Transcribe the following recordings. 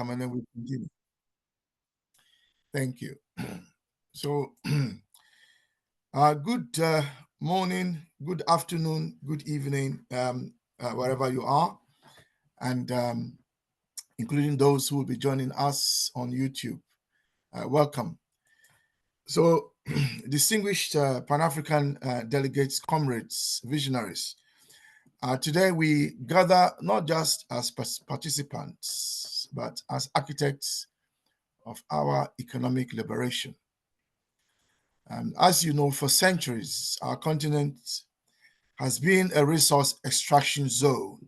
welcome, and then we continue. Thank you. So, good morning, good afternoon, good evening, wherever you are, and including those who will be joining us on YouTube. Welcome. So, distinguished Pan-African delegates, comrades, visionaries, today we gather not just as participants, but as architects of our economic liberation. As you know, for centuries, our continent has been a resource extraction zone,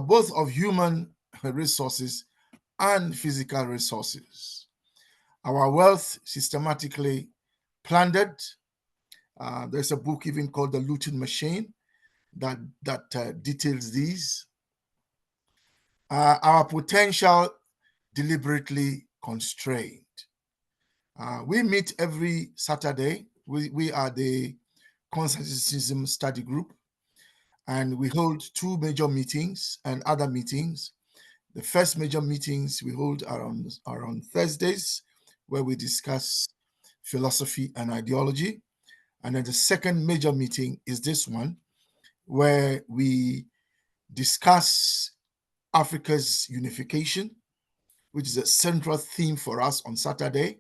both of human resources and physical resources. Our wealth systematically plundered. There's a book even called The Looting Machine that details these. Our potential deliberately constrained. We meet every Saturday. We are the Consensusism Study Group, and we hold two major meetings and other meetings. The first major meetings we hold are on Thursdays, where we discuss philosophy and ideology. And then the second major meeting is this one, where we discuss Africa's unification, which is a central theme for us on Saturday.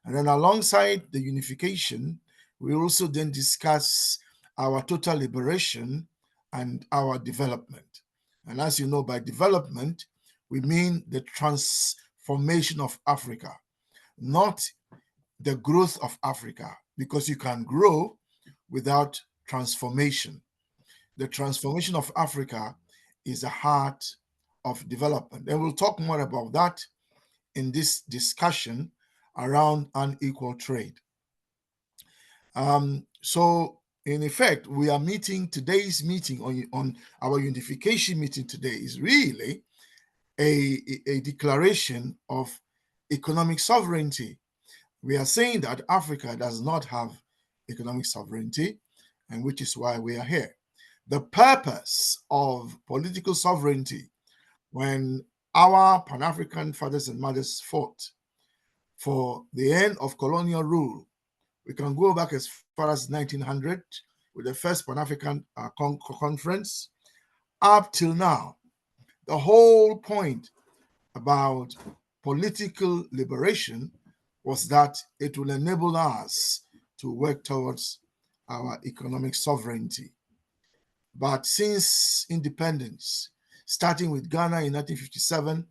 And then alongside the unification, we also then discuss our total liberation and our development. And as you know, by development, we mean the transformation of Africa, not the growth of Africa, because you can grow without transformation. The transformation of Africa is the heart of development. And we'll talk more about that in this discussion around unequal trade. So in effect, we are meeting, today's meeting on our unification meeting today is really a declaration of economic sovereignty. We are saying that Africa does not have economic sovereignty, and which is why we are here. The purpose of political sovereignty, when our Pan-African fathers and mothers fought for the end of colonial rule, we can go back as far as 1900 with the first Pan-African conference up till now. The whole point about political liberation was that it will enable us to work towards our economic sovereignty. But since independence, starting with Ghana in 1957,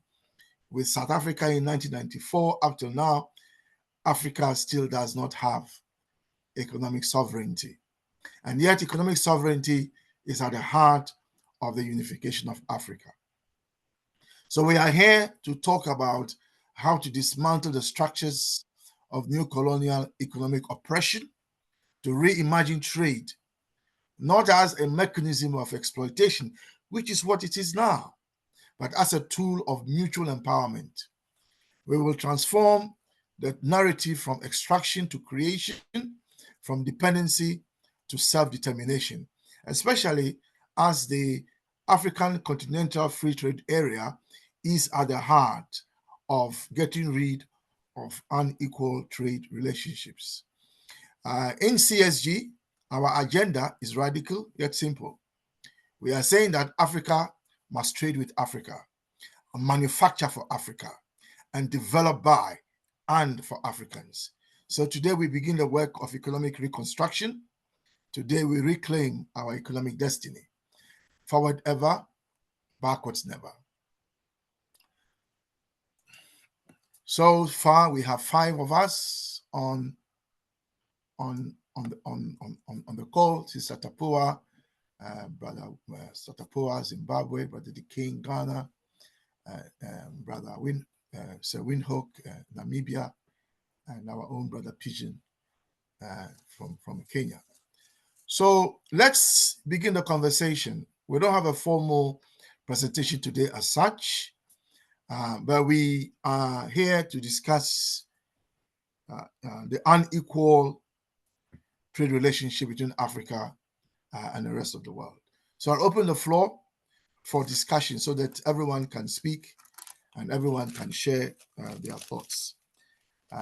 with South Africa in 1994, up till now, Africa still does not have economic sovereignty. And yet economic sovereignty is at the heart of the unification of Africa. So we are here to talk about how to dismantle the structures of new colonial economic oppression, to reimagine trade, not as a mechanism of exploitation, which is what it is now, but as a tool of mutual empowerment. We will transform the narrative from extraction to creation, from dependency to self-determination, especially as the African continental free trade area is at the heart of getting rid of unequal trade relationships. In CSG, our agenda is radical yet simple. We are saying that Africa must trade with Africa, manufacture for Africa, and develop by and for Africans. So today we begin the work of economic reconstruction. Today we reclaim our economic destiny. Forward ever, backwards never. So far, we have 5 of us on the call. Sister Tapua, Brother Satapua, Zimbabwe, Brother the King, Ghana, Brother Sir Windhoek, Namibia, and our own Brother Pigeon from Kenya. So let's begin the conversation. We don't have a formal presentation today as such, but we are here to discuss the unequal trade relationship between Africa and the rest of the world. So I'll open the floor for discussion so that everyone can speak and everyone can share their thoughts.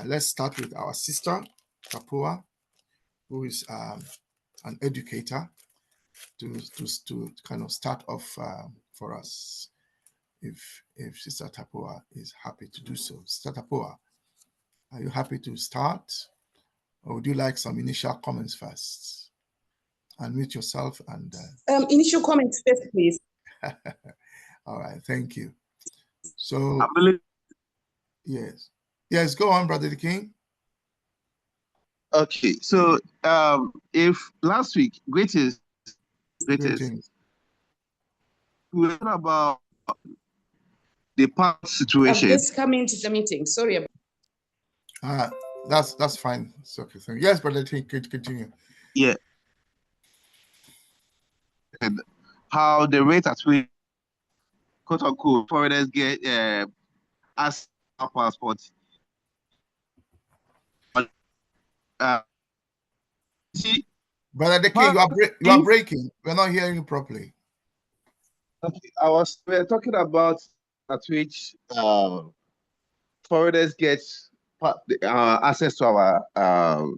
Let's start with our sister, Tapua, who is an educator, to kind of start off for us, if Sister Tapua is happy to do so. Sister Tapua, are you happy to start, or would you like some initial comments first? Unmute yourself and initial comments first, please. All right, thank you. So yes, go on, Brother King. Okay, so if last week, greetings. We were talking about the past situation. I've just come into the meeting. Sorry. That's fine. It's okay. So, yes, Brother King, continue. Yeah. And how the rate at which, quote unquote, foreigners get as a passport. See, Brother the King, you are breaking. We're not hearing you properly. Okay, we're talking about at which foreigners get access to our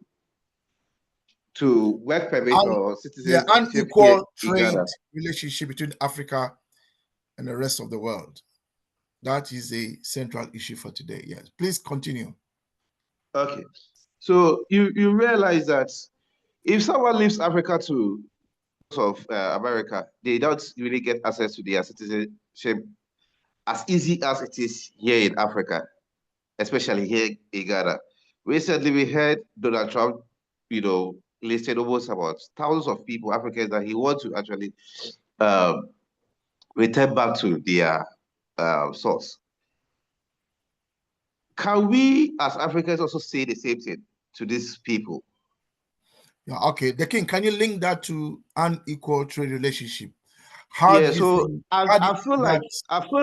to work permit or citizenship. Yeah, unequal trade relationship between Africa and the rest of the world. That is a central issue for today. Yes, please continue. Okay, so you realize that if someone leaves Africa to America, they don't really get access to their citizenship as easy as it is here in Africa, especially here in Ghana. Recently, we heard Donald Trump, listed almost about thousands of people, Africans, that he wants to actually return back to their source. Can we, as Africans, also say the same thing to these people? Yeah, okay. The King, can you link that to unequal trade relationship? I feel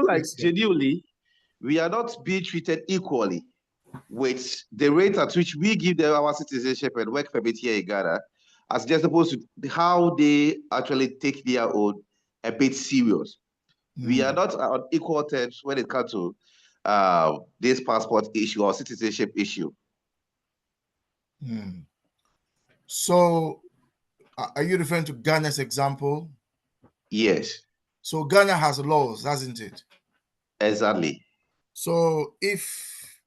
like genuinely, we are not being treated equally with the rate at which we give them our citizenship and work permit here in Ghana, as just opposed to how they actually take their own a bit serious. We are not on equal terms when it comes to this passport issue or citizenship issue. So, are you referring to Ghana's example? Yes. So Ghana has laws, hasn't it? Exactly. So if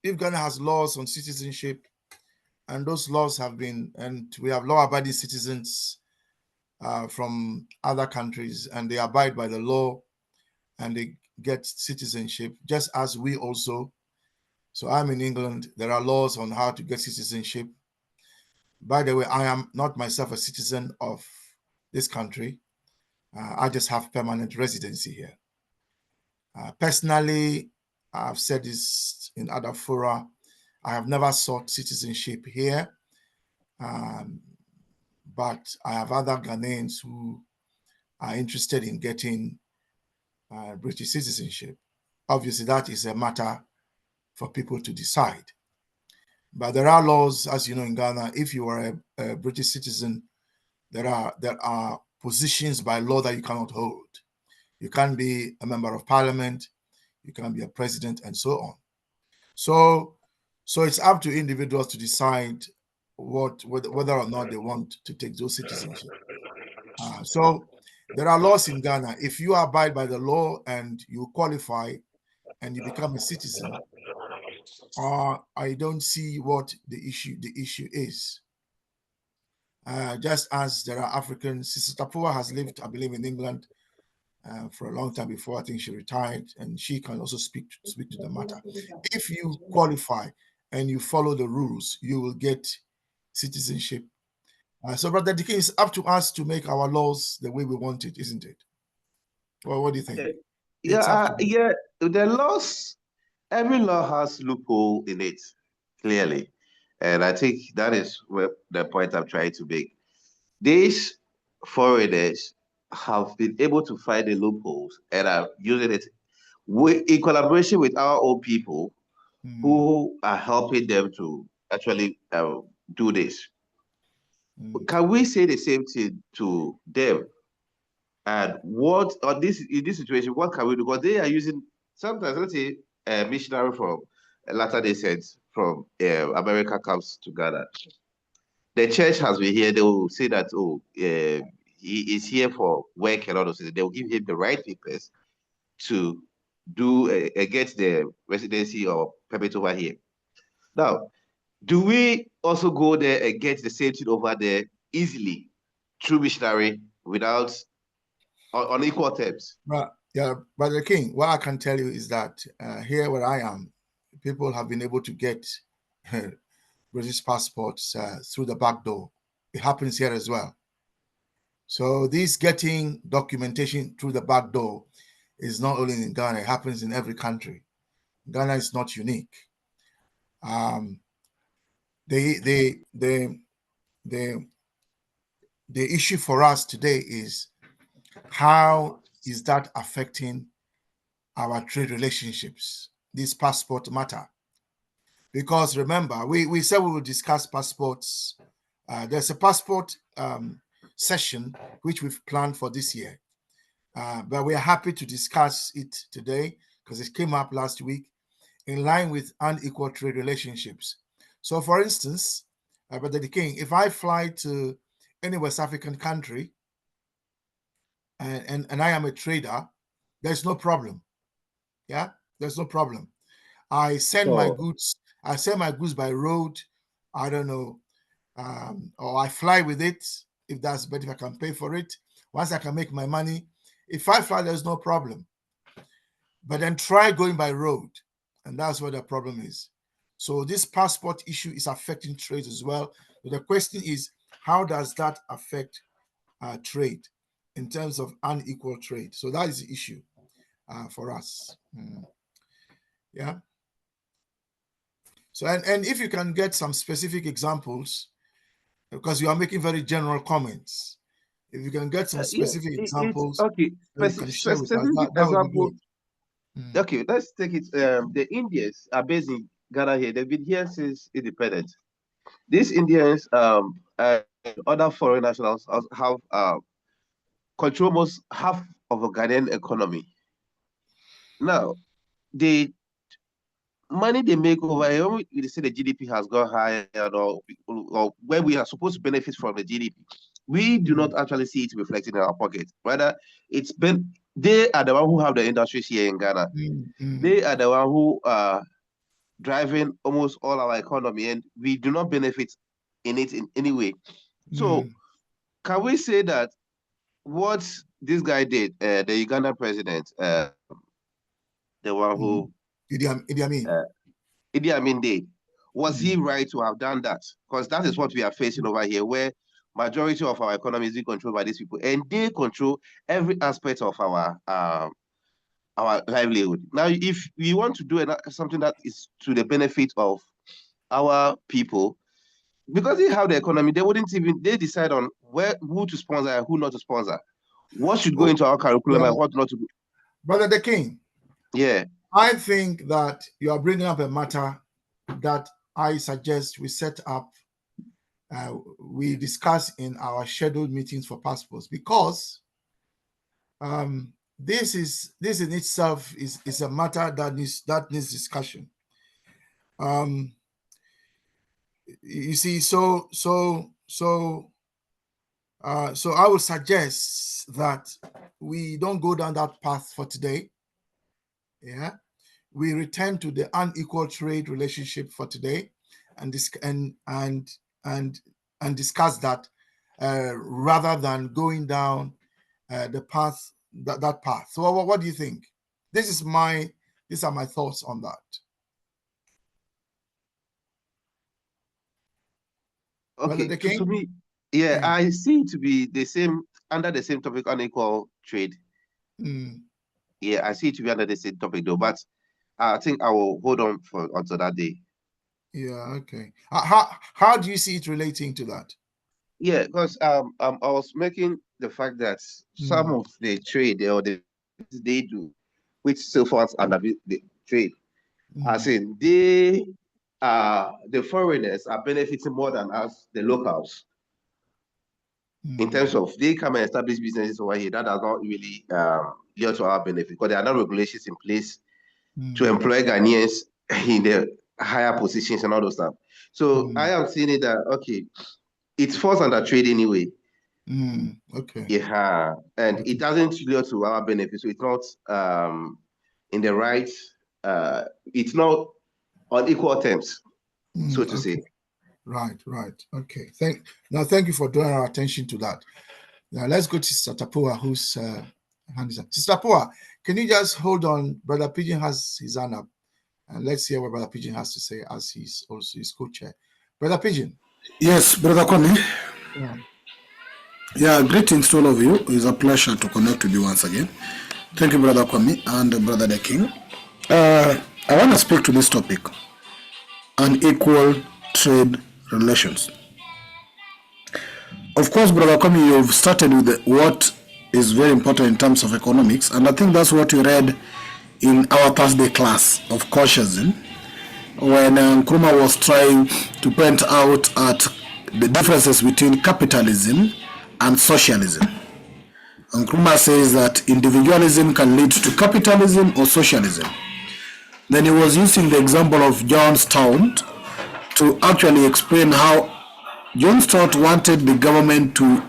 Ghana has laws on citizenship, and those laws have been, and we have law-abiding citizens from other countries, and they abide by the law, and they get citizenship, just as we also. So I'm in England. There are laws on how to get citizenship. By the way, I am not myself a citizen of this country. I just have permanent residency here. Personally, I've said this in other fora, I have never sought citizenship here, but I have other Ghanaians who are interested in getting British citizenship. Obviously, that is a matter for people to decide. But there are laws, as you know, in Ghana. If you are a British citizen, there are positions by law that you cannot hold. You can't be a member of parliament, you can't be a president, and so on. So it's up to individuals to decide whether or not they want to take those citizenship. So there are laws in Ghana. If you abide by the law and you qualify and you become a citizen, I don't see what the issue is. Just as there are Africans, Sister Tapua has lived, I believe, in England for a long time before I think she retired, and she can also speak to the matter. If you qualify and you follow the rules, you will get citizenship. So, Brother Dikin, it's up to us to make our laws the way we want it, isn't it? Well, what do you think? The laws, every law has loophole in it, clearly. And I think that is the point I'm trying to make. These foreigners have been able to find the loopholes and are using it in collaboration with our own people who are helping them to actually do this. Can we say the same thing to them? And in this situation, what can we do? Because they are using sometimes let's say a missionary from Latter-day Saints from America comes to Ghana. The church has been here. They will say that, oh, he is here for work and all those things. They will give him the right papers to do get the residency or permit over here. Now, do we also go there and get the same thing over there easily through missionary without on equal terms? Yeah, Brother King, what I can tell you is that here where I am, people have been able to get British passports through the back door. It happens here as well. So this getting documentation through the back door is not only in Ghana, it happens in every country. Ghana is not unique. The issue for us today is how is that affecting our trade relationships, this passport matter? Because remember, we said we will discuss passports. There's a passport session which we've planned for this year. But we are happy to discuss it today because it came up last week in line with unequal trade relationships. So, for instance, Brother the King, if I fly to any West African country and I am a trader, there's no problem. Yeah, there's no problem. I send my goods. I send my goods by road. I don't know, or I fly with it if that's better. If I can pay for it, once I can make my money. If I fly, there's no problem. But then try going by road, and that's where the problem is. So this passport issue is affecting trade as well. But the question is, how does that affect trade in terms of unequal trade? So that is the issue for us. Yeah. So and if you can get some specific examples, because you are making very general comments, if you can get some specific examples, okay. that you can share with us, Specific that would be example. good. Okay, let's take it. The Indians are based in Ghana here. They've been here since independence. These Indians and other foreign nationals have control almost half of the Ghanaian economy. Now, the money they make over here, when we say the GDP has gone higher, or where we are supposed to benefit from the GDP, we do not actually see it reflected in our pocket. Rather, it's been they are the one who have the industries here in Ghana. They are the one who are driving almost all our economy, and we do not benefit in it in any way. So, can we say that what this guy did, the Uganda president, the one who Idi Amin did, was he right to have done that? Because that is what we are facing over here, where majority of our economy is being controlled by these people, and they control every aspect of our livelihood. Now, if we want to do something that is to the benefit of our people, because they have the economy, they wouldn't even they decide on who to sponsor and who not to sponsor, what should go into our curriculum and what not to go. Brother the King. Yeah. I think that you are bringing up a matter that I suggest we set up, we discuss in our scheduled meetings for passports, because this in itself is a matter that needs discussion. You see, so I would suggest that we don't go down that path for today. Yeah, we return to the unequal trade relationship for today, and discuss that rather than going down the path that path. So, what do you think? These are my thoughts on that. Okay, to me, yeah, I see it to be the same under the same topic, unequal trade. Yeah, I see it to be under the same topic though, but I think I will hold on until that day. Yeah, okay. How do you see it relating to that? Yeah, because I was making the fact that some of the trade or they do, which so far under the trade, as in the foreigners are benefiting more than us, the locals, in terms of they come and establish businesses over here. That does not really yield to our benefit because there are no regulations in place to employ Ghanaians in the higher positions and all those stuff. So I am seeing it that, okay, it falls under trade anyway. Okay. Yeah, and it doesn't lead to our benefit. So it's not in the right, it's not on equal terms, so to say. Right. Okay. Thank you for drawing our attention to that. Now let's go to Sister Tapua, whose hand is up. Sister Tapua, can you just hold on? Brother Pigeon has his hand up, and let's hear what Brother Pigeon has to say as he's also his co-chair. Brother Pigeon. Yes, Brother Kwame. Yeah, greetings to all of you. It's a pleasure to connect with you once again. Thank you, Brother Kwame and Brother The King. I want to speak to this topic, unequal trade relations. Of course, Brother Kwame, you've started with what is very important in terms of economics, and I think that's what we read in our Thursday class of Cautionism, when Nkrumah was trying to point out at the differences between capitalism and socialism. Nkrumah says that individualism can lead to capitalism or socialism. Then he was using the example of John Stout to actually explain how John Stout wanted the government to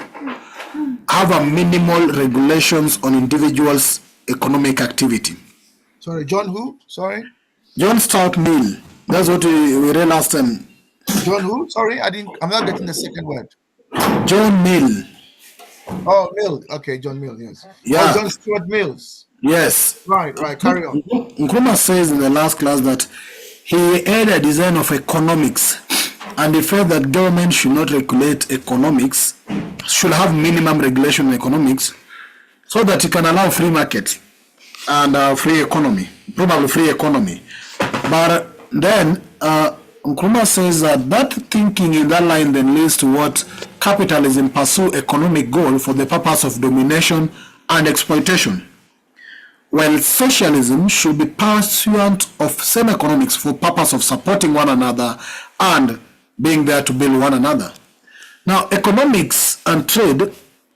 have a minimal regulations on individuals' economic activity. Sorry, John who? Sorry? John Stout Mill. That's what we read last time. John who? Sorry, I'm not getting the second word. John Mill. Oh, Mill. Okay, John Mill, yes. Yeah. Oh, John Stuart Mills. Yes. Right, carry on. Nkrumah says in the last class that he had a design of economics, and he felt that government should not regulate economics, should have minimum regulation in economics, so that it can allow free market and free economy, probably free economy. But then Nkrumah says that thinking in that line then leads to what capitalism pursue economic goal for the purpose of domination and exploitation, while socialism should be pursuant of same economics for purpose of supporting one another and being there to build one another. Now, economics and trade,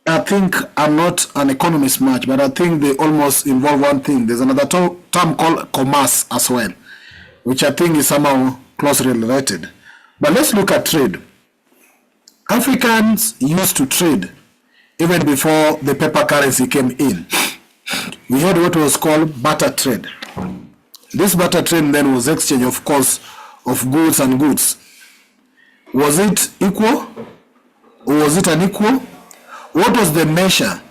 I think I'm not an economist much, but I think they almost involve one thing. There's another term called commerce as well, which I think is somehow closely related. But let's look at trade. Africans used to trade even before the paper currency came in. We had what was called barter trade. This barter trade then was exchange, of course, of goods and goods. Was it equal or was it unequal? What was the measure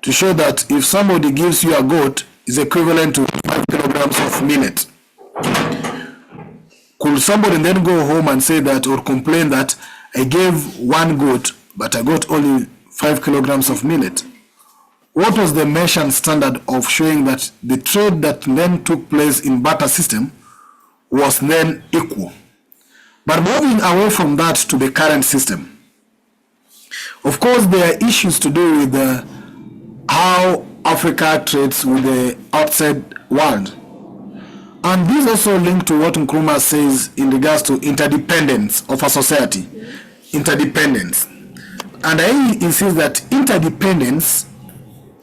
to show that if somebody gives you a goat is equivalent to 5 kilograms of millet? Could somebody then go home and say that, or complain that I gave one goat but I got only 5 kilograms of millet? What was the measure and standard of showing that the trade that then took place in barter system was then equal? But moving away from that to the current system, of course there are issues to do with how Africa trades with the outside world. And this also linked to what Nkrumah says in regards to interdependence of a society. Interdependence. And I insist that interdependence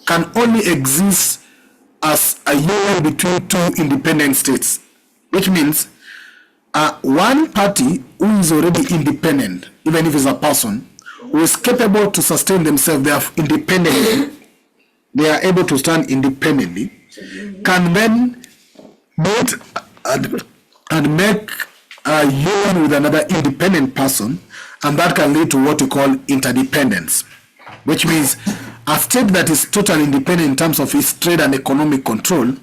can only exist as a union between two independent states, which means one party who is already independent, even if it's a person, who is capable to sustain themselves, they are independently, they are able to stand independently, can then meet and make a union with another independent person, and that can lead to what we call interdependence, which means a state that is totally independent in terms of its trade and economic control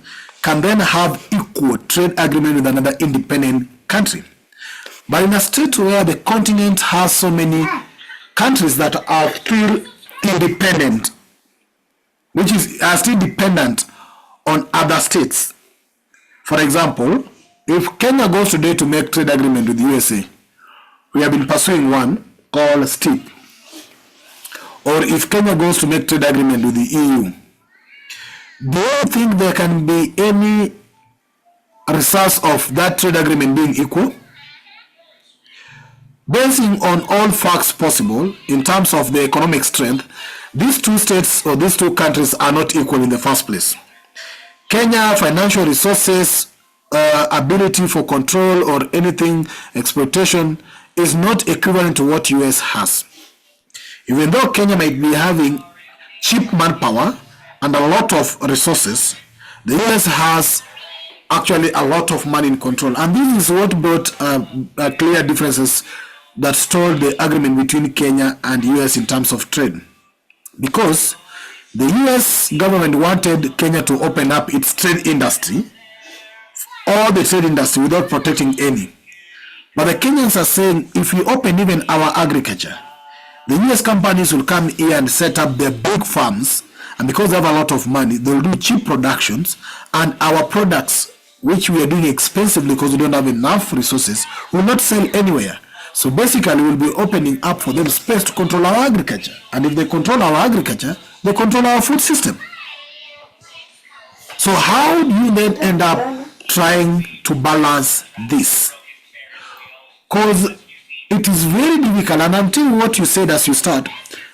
can then have equal trade agreement with another independent country. But in a state where the continent has so many countries that are still independent, which are still dependent on other states. For example, if Kenya goes today to make trade agreement with the USA, we have been pursuing one called STEEP. Or if Kenya goes to make trade agreement with the EU, do you think there can be any results of that trade agreement being equal? Basing on all facts possible in terms of the economic strength, these two states or these two countries are not equal in the first place. Kenya financial resources ability for control or anything, exploitation, is not equivalent to what US has. Even though Kenya might be having cheap manpower and a lot of resources, the US has actually a lot of money in control. And this is what brought clear differences that stalled the agreement between Kenya and US in terms of trade. Because the US government wanted Kenya to open up its trade industry, all the trade industry, without protecting any. But the Kenyans are saying, if we open even our agriculture, the US companies will come here and set up their big farms, and because they have a lot of money, they'll do cheap productions, and our products, which we are doing expensively because we don't have enough resources, will not sell anywhere. So basically, we'll be opening up for them space to control our agriculture. And if they control our agriculture, they control our food system. So how do you then end up trying to balance this? Because it is very difficult, and until what you said as you start,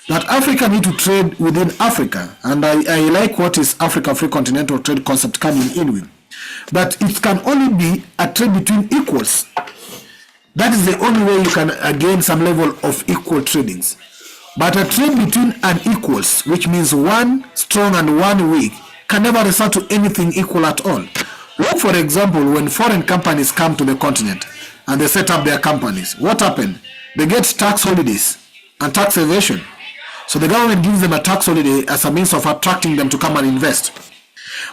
that Africa need to trade within Africa. And I like what is Africa-Free Continental Trade concept coming in with. But it can only be a trade between equals. That is the only way you can gain some level of equal tradings. But a trade between unequals, which means one strong and one weak, can never result to anything equal at all. Look, for example, when foreign companies come to the continent and they set up their companies, what happened? They get tax holidays and tax evasion. So the government gives them a tax holiday as a means of attracting them to come and invest.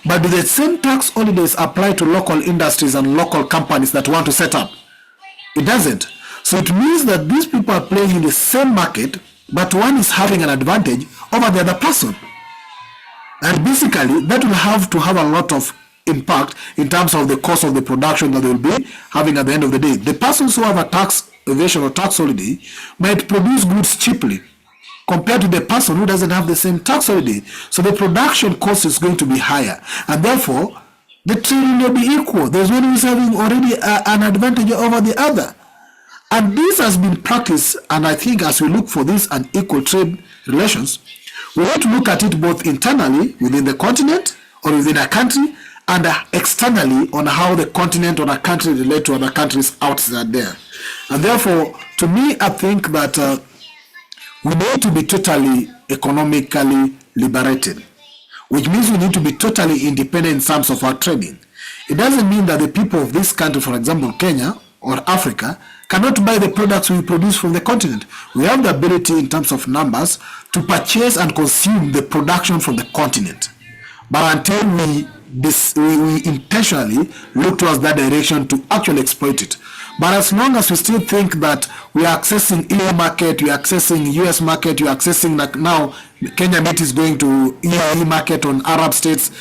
But do the same tax holidays apply to local industries and local companies that want to set up? It doesn't. So it means that these people are playing in the same market, but one is having an advantage over the other person. And basically, that will have to have a lot of impact in terms of the cost of the production that they will be having at the end of the day. The persons who have a tax evasion or tax holiday might produce goods cheaply compared to the person who doesn't have the same tax holiday. So the production cost is going to be higher. And therefore, the trading will be equal. There's one who is having already an advantage over the other. And this has been practiced, and I think as we look for these unequal trade relations, we want to look at it both internally within the continent or within a country, and externally on how the continent or a country relate to other countries outside there. And therefore, to me, I think that we need to be totally economically liberated, which means we need to be totally independent in terms of our trading. It doesn't mean that the people of this country, for example, Kenya or Africa, cannot buy the products we produce from the continent. We have the ability in terms of numbers to purchase and consume the production from the continent. But until we intentionally look towards that direction to actually exploit it. But as long as we still think that we are accessing EU market, we are accessing US market, we are accessing, like now Kenya meat is going to EU market on Arab states,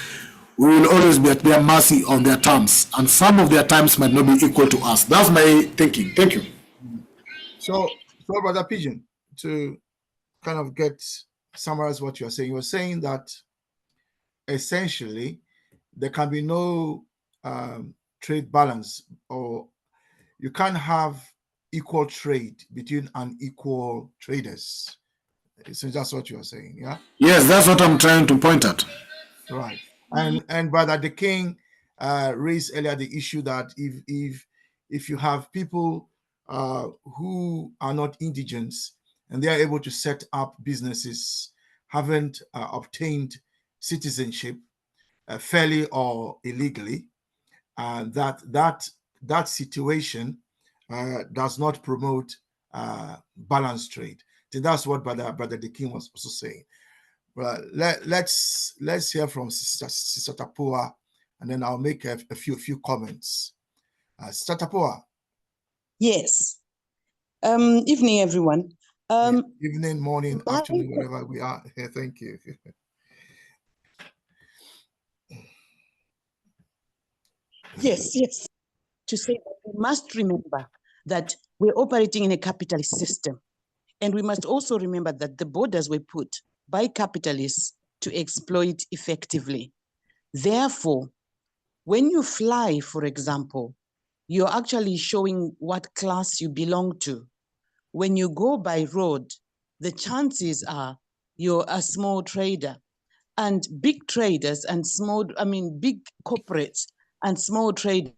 we will always be at their mercy on their terms, and some of their terms might not be equal to us. That's my thinking. Thank you. So Brother Pigeon, to kind of summarize what you're saying, you're saying that essentially there can be no trade balance, or you can't have equal trade between unequal traders. So that's what you're saying, yeah? Yes, that's what I'm trying to point at. Right. And Brother the King raised earlier the issue that if you have people who are not indigents and they are able to set up businesses, haven't obtained citizenship fairly or illegally, that situation does not promote balanced trade. So that's what Brother the King was also saying. But let's hear from Sister Tapua, and then I'll make a few comments. Sister Tapua. Yes. Evening, everyone. Evening, morning, afternoon, wherever we are. Thank you. Yes. To say that we must remember that we're operating in a capitalist system. And we must also remember that the borders were put by capitalists to exploit effectively. Therefore, when you fly, for example, you're actually showing what class you belong to. When you go by road, the chances are you're a small trader, and big traders and big corporates and small traders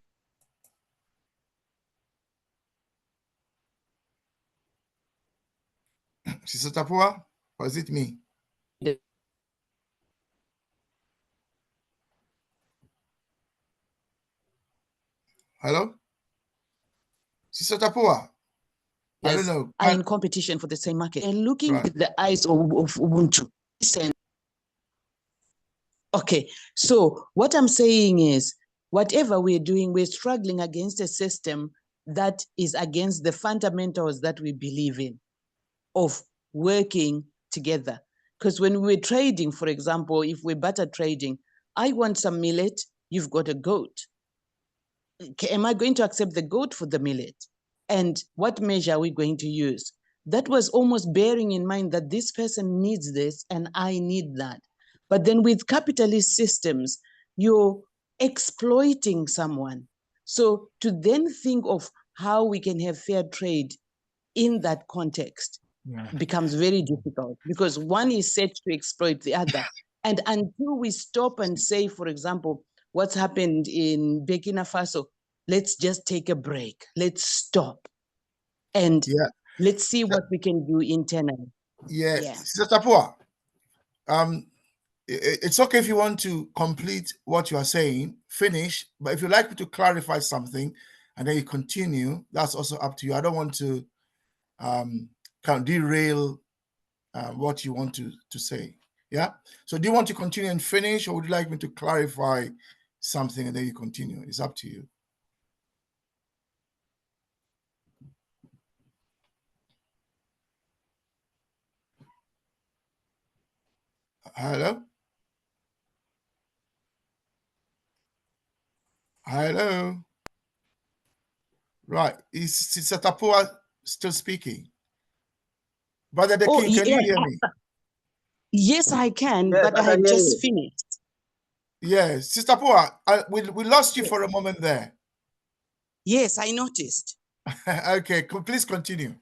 Sister Tapua, or is it me? Hello? Sister Tapua? I don't know. Are in competition for the same market. And looking Right. with the eyes of Ubuntu. Okay, so what I'm saying is, whatever we're doing, we're struggling against a system that is against the fundamentals that we believe in of working together. Because when we're trading, for example, if we're butter trading, I want some millet, you've got a goat. Am I going to accept the goat for the millet? And what measure are we going to use? That was almost bearing in mind that this person needs this and I need that. But then with capitalist systems, you're exploiting someone. So to then think of how we can have fair trade in that context becomes very difficult, because one is set to exploit the other. And until we stop and say, for example, what's happened in Burkina Faso, let's just take a break. Let's stop. And let's see what we can do internally. Yeah. Sister Tapua, it's okay if you want to complete what you are saying, finish, but if you'd like me to clarify something and then you continue, that's also up to you. I don't want to kind of derail what you want to say. Yeah. So do you want to continue and finish, or would you like me to clarify something and then you continue? It's up to you. Hello? Hello? Right. Is Sister Tapua still speaking? Brother the King, can you hear me? Yes, I can, Yes, but I had just finished. Yes. Sister Tapua, we lost you for a moment there. Yes, I noticed. Okay, please continue.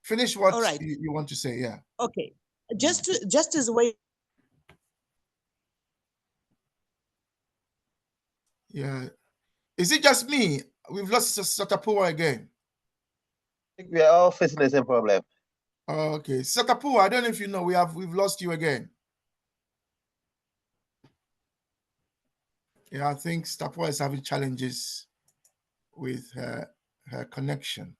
Finish what All right. you want to say, yeah. Okay. Just as a way. Yeah. Is it just me? We've lost Sister Tapua again. I think we are all facing the same problem. Okay. Sister Tapua, I don't know if you know, we've lost you again. Yeah, I think Tapua is having challenges with her connection.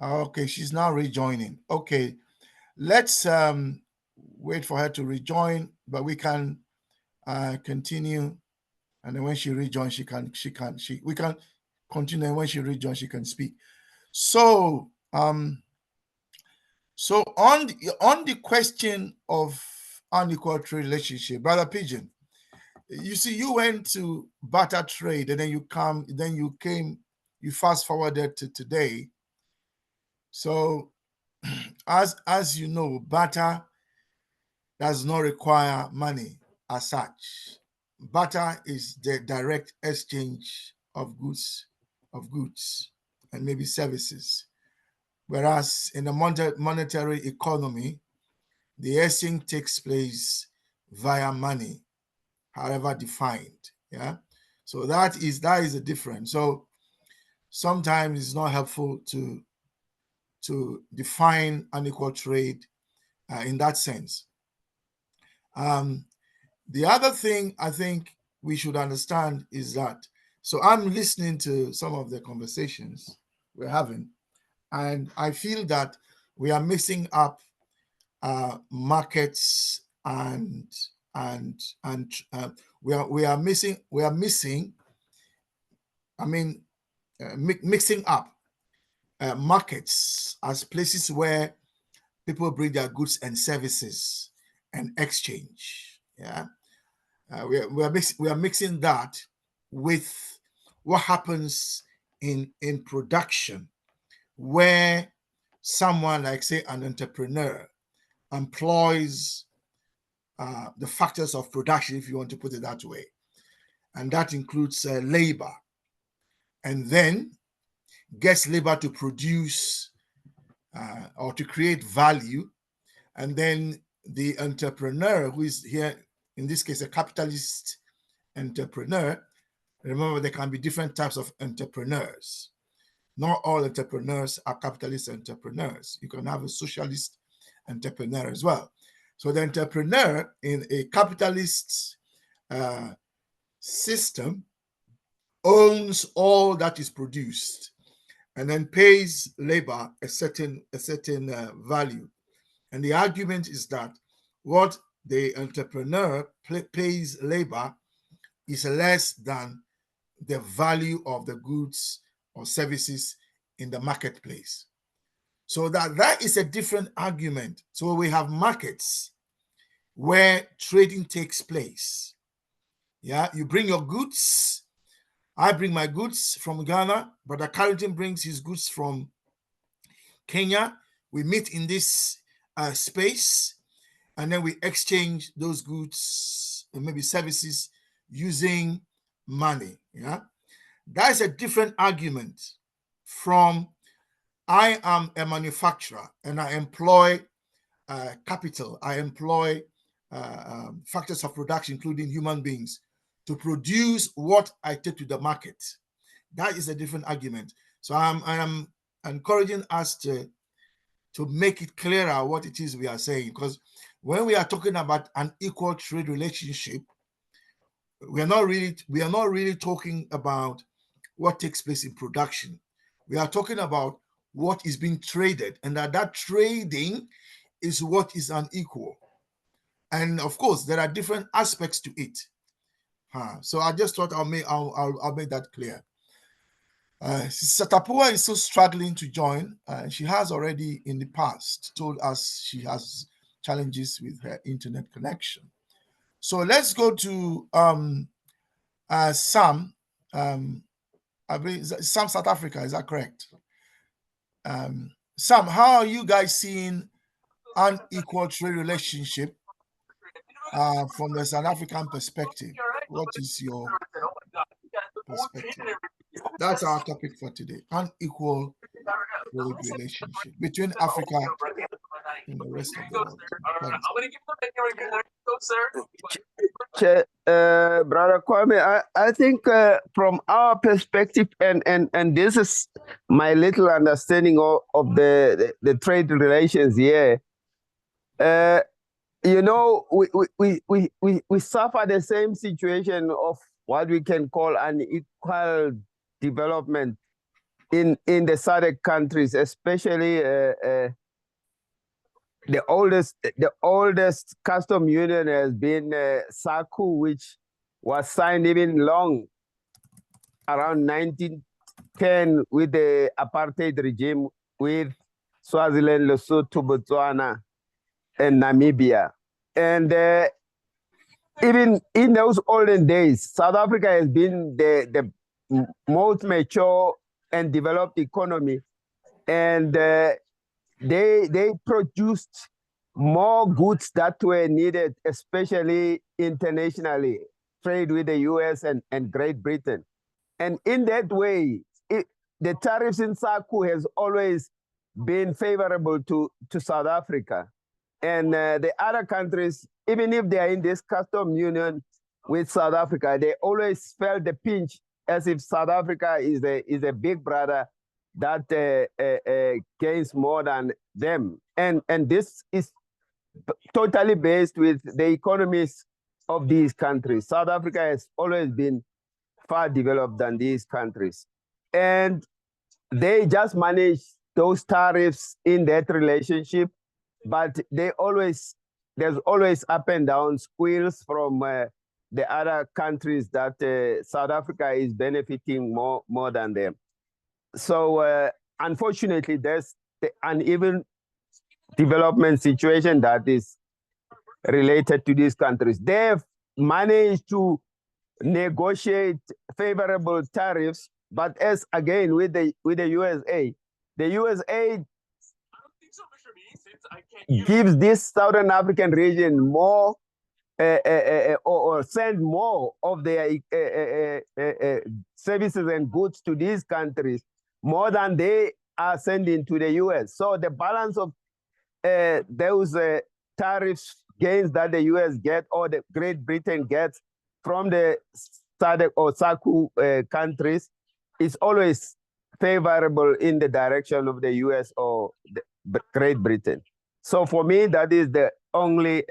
Okay, she's now rejoining. Okay, let's wait for her to rejoin, but we can continue, and then when she rejoins, we can continue, and when she rejoins, she can speak. So so on the question of unequal trade relationship, Brother Pigeon, you see, you went to barter trade, and then you fast forwarded to today. So as you know, barter does not require money as such. Barter is the direct exchange of goods and maybe services. Whereas in a monetary economy, the exchange takes place via money, however defined. Yeah. So that is the difference. So sometimes it's not helpful to define unequal trade in that sense. The other thing I think we should understand is that, so I'm listening to some of the conversations we're having, and I feel that we are mixing up markets and we are missing. I mean, mixing up markets as places where people bring their goods and services and exchange. Yeah, we are mixing that with what happens in production, where someone like, say, an entrepreneur employs the factors of production, if you want to put it that way, and that includes labor, and then gets labor to produce or to create value, and then the entrepreneur, who is here in this case a capitalist entrepreneur. Remember, there can be different types of entrepreneurs. Not all entrepreneurs are capitalist entrepreneurs. You can have a socialist entrepreneur as well. So the entrepreneur in a capitalist system owns all that is produced and then pays labor a certain value. And the argument is that what the entrepreneur pays labor is less than the value of the goods or services in the marketplace. So that is a different argument. So we have markets where trading takes place. Yeah, you bring your goods. I bring my goods from Ghana, Brother Carrington brings his goods from Kenya. We meet in this space, and then we exchange those goods and maybe services using money. Yeah, that's a different argument from I am a manufacturer and I employ capital. I employ factors of production, including human beings, to produce what I take to the market. That is a different argument. So I am encouraging us to make it clearer what it is we are saying, because when we are talking about an equal trade relationship, we are not really talking about what takes place in production. We are talking about what is being traded, and that trading is what is unequal. And of course, there are different aspects to it. So I just thought I'll make that clear. Sister Tapua is still struggling to join. She has already in the past told us she has challenges with her internet connection. So let's go to Sam. I believe Sam, South Africa. Is that correct? Sam, how are you guys seeing unequal trade relationship from the South African perspective? What is your perspective? That's our topic for today: unequal trade relationship between Africa and the rest of the world. Brother Kwame, I think from our perspective, and this is my little understanding of the trade relations here. You know, we suffer the same situation of what we can call unequal development in the SADC countries, especially the oldest custom union has been SACU, which was signed even long around 1910 with the apartheid regime with Swaziland, Lesotho, Botswana, and Namibia. And even in those olden days, South Africa has been the most mature and developed economy, and they produced more goods that were needed, especially internationally, trade with the US and Great Britain. And in that way, the tariffs in SACU has always been favorable to South Africa. And the other countries, even if they are in this custom union with South Africa, they always felt the pinch as if South Africa is a big brother that gains more than them. And this is totally based with the economies of these countries. South Africa has always been far developed than these countries. And they just manage those tariffs in that relationship, but there's always up and down squeals from the other countries that South Africa is benefiting more than them. So unfortunately, there's the uneven development situation that is related to these countries. They've managed to negotiate favorable tariffs, but as again with the USA, the USA gives this Southern African region more or send more of their services and goods to these countries more than they are sending to the US. So the balance of those tariffs gains that the US get or the Great Britain gets from the SADC or SACU countries is always favorable in the direction of the US or Great Britain. So for me, that is the only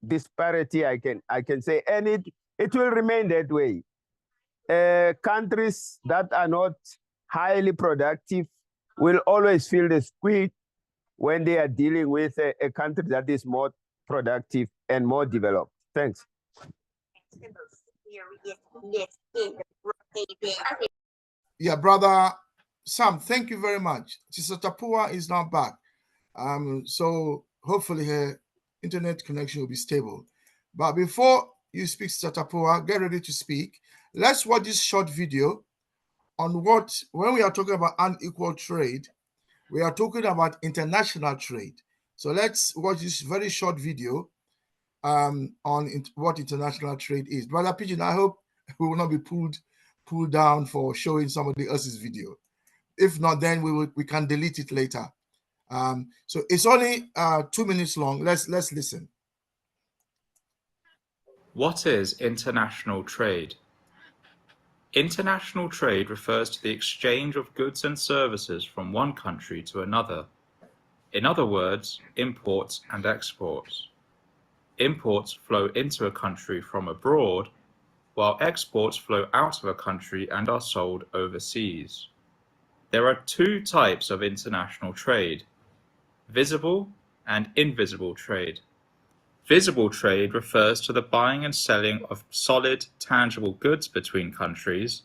disparity I can say, and it will remain that way. Countries that are not highly productive will always feel the squeeze when they are dealing with a country that is more productive and more developed. Thanks. Yeah, brother Sam, thank you very much. Sister Tapua is now back. So hopefully her internet connection will be stable. But before you speak, Sister Tapua, get ready to speak. Let's watch this short video on when we are talking about unequal trade, we are talking about international trade. So let's watch this very short video on what international trade is. Brother Pigeon, I hope we will not be pulled down for showing somebody else's video. If not, then we can delete it later. So it's only 2 minutes long. Let's listen. What is international trade? International trade refers to the exchange of goods and services from one country to another. In other words, imports and exports. Imports flow into a country from abroad, while exports flow out of a country and are sold overseas. There are two types of international trade: visible and invisible trade. Visible trade refers to the buying and selling of solid, tangible goods between countries,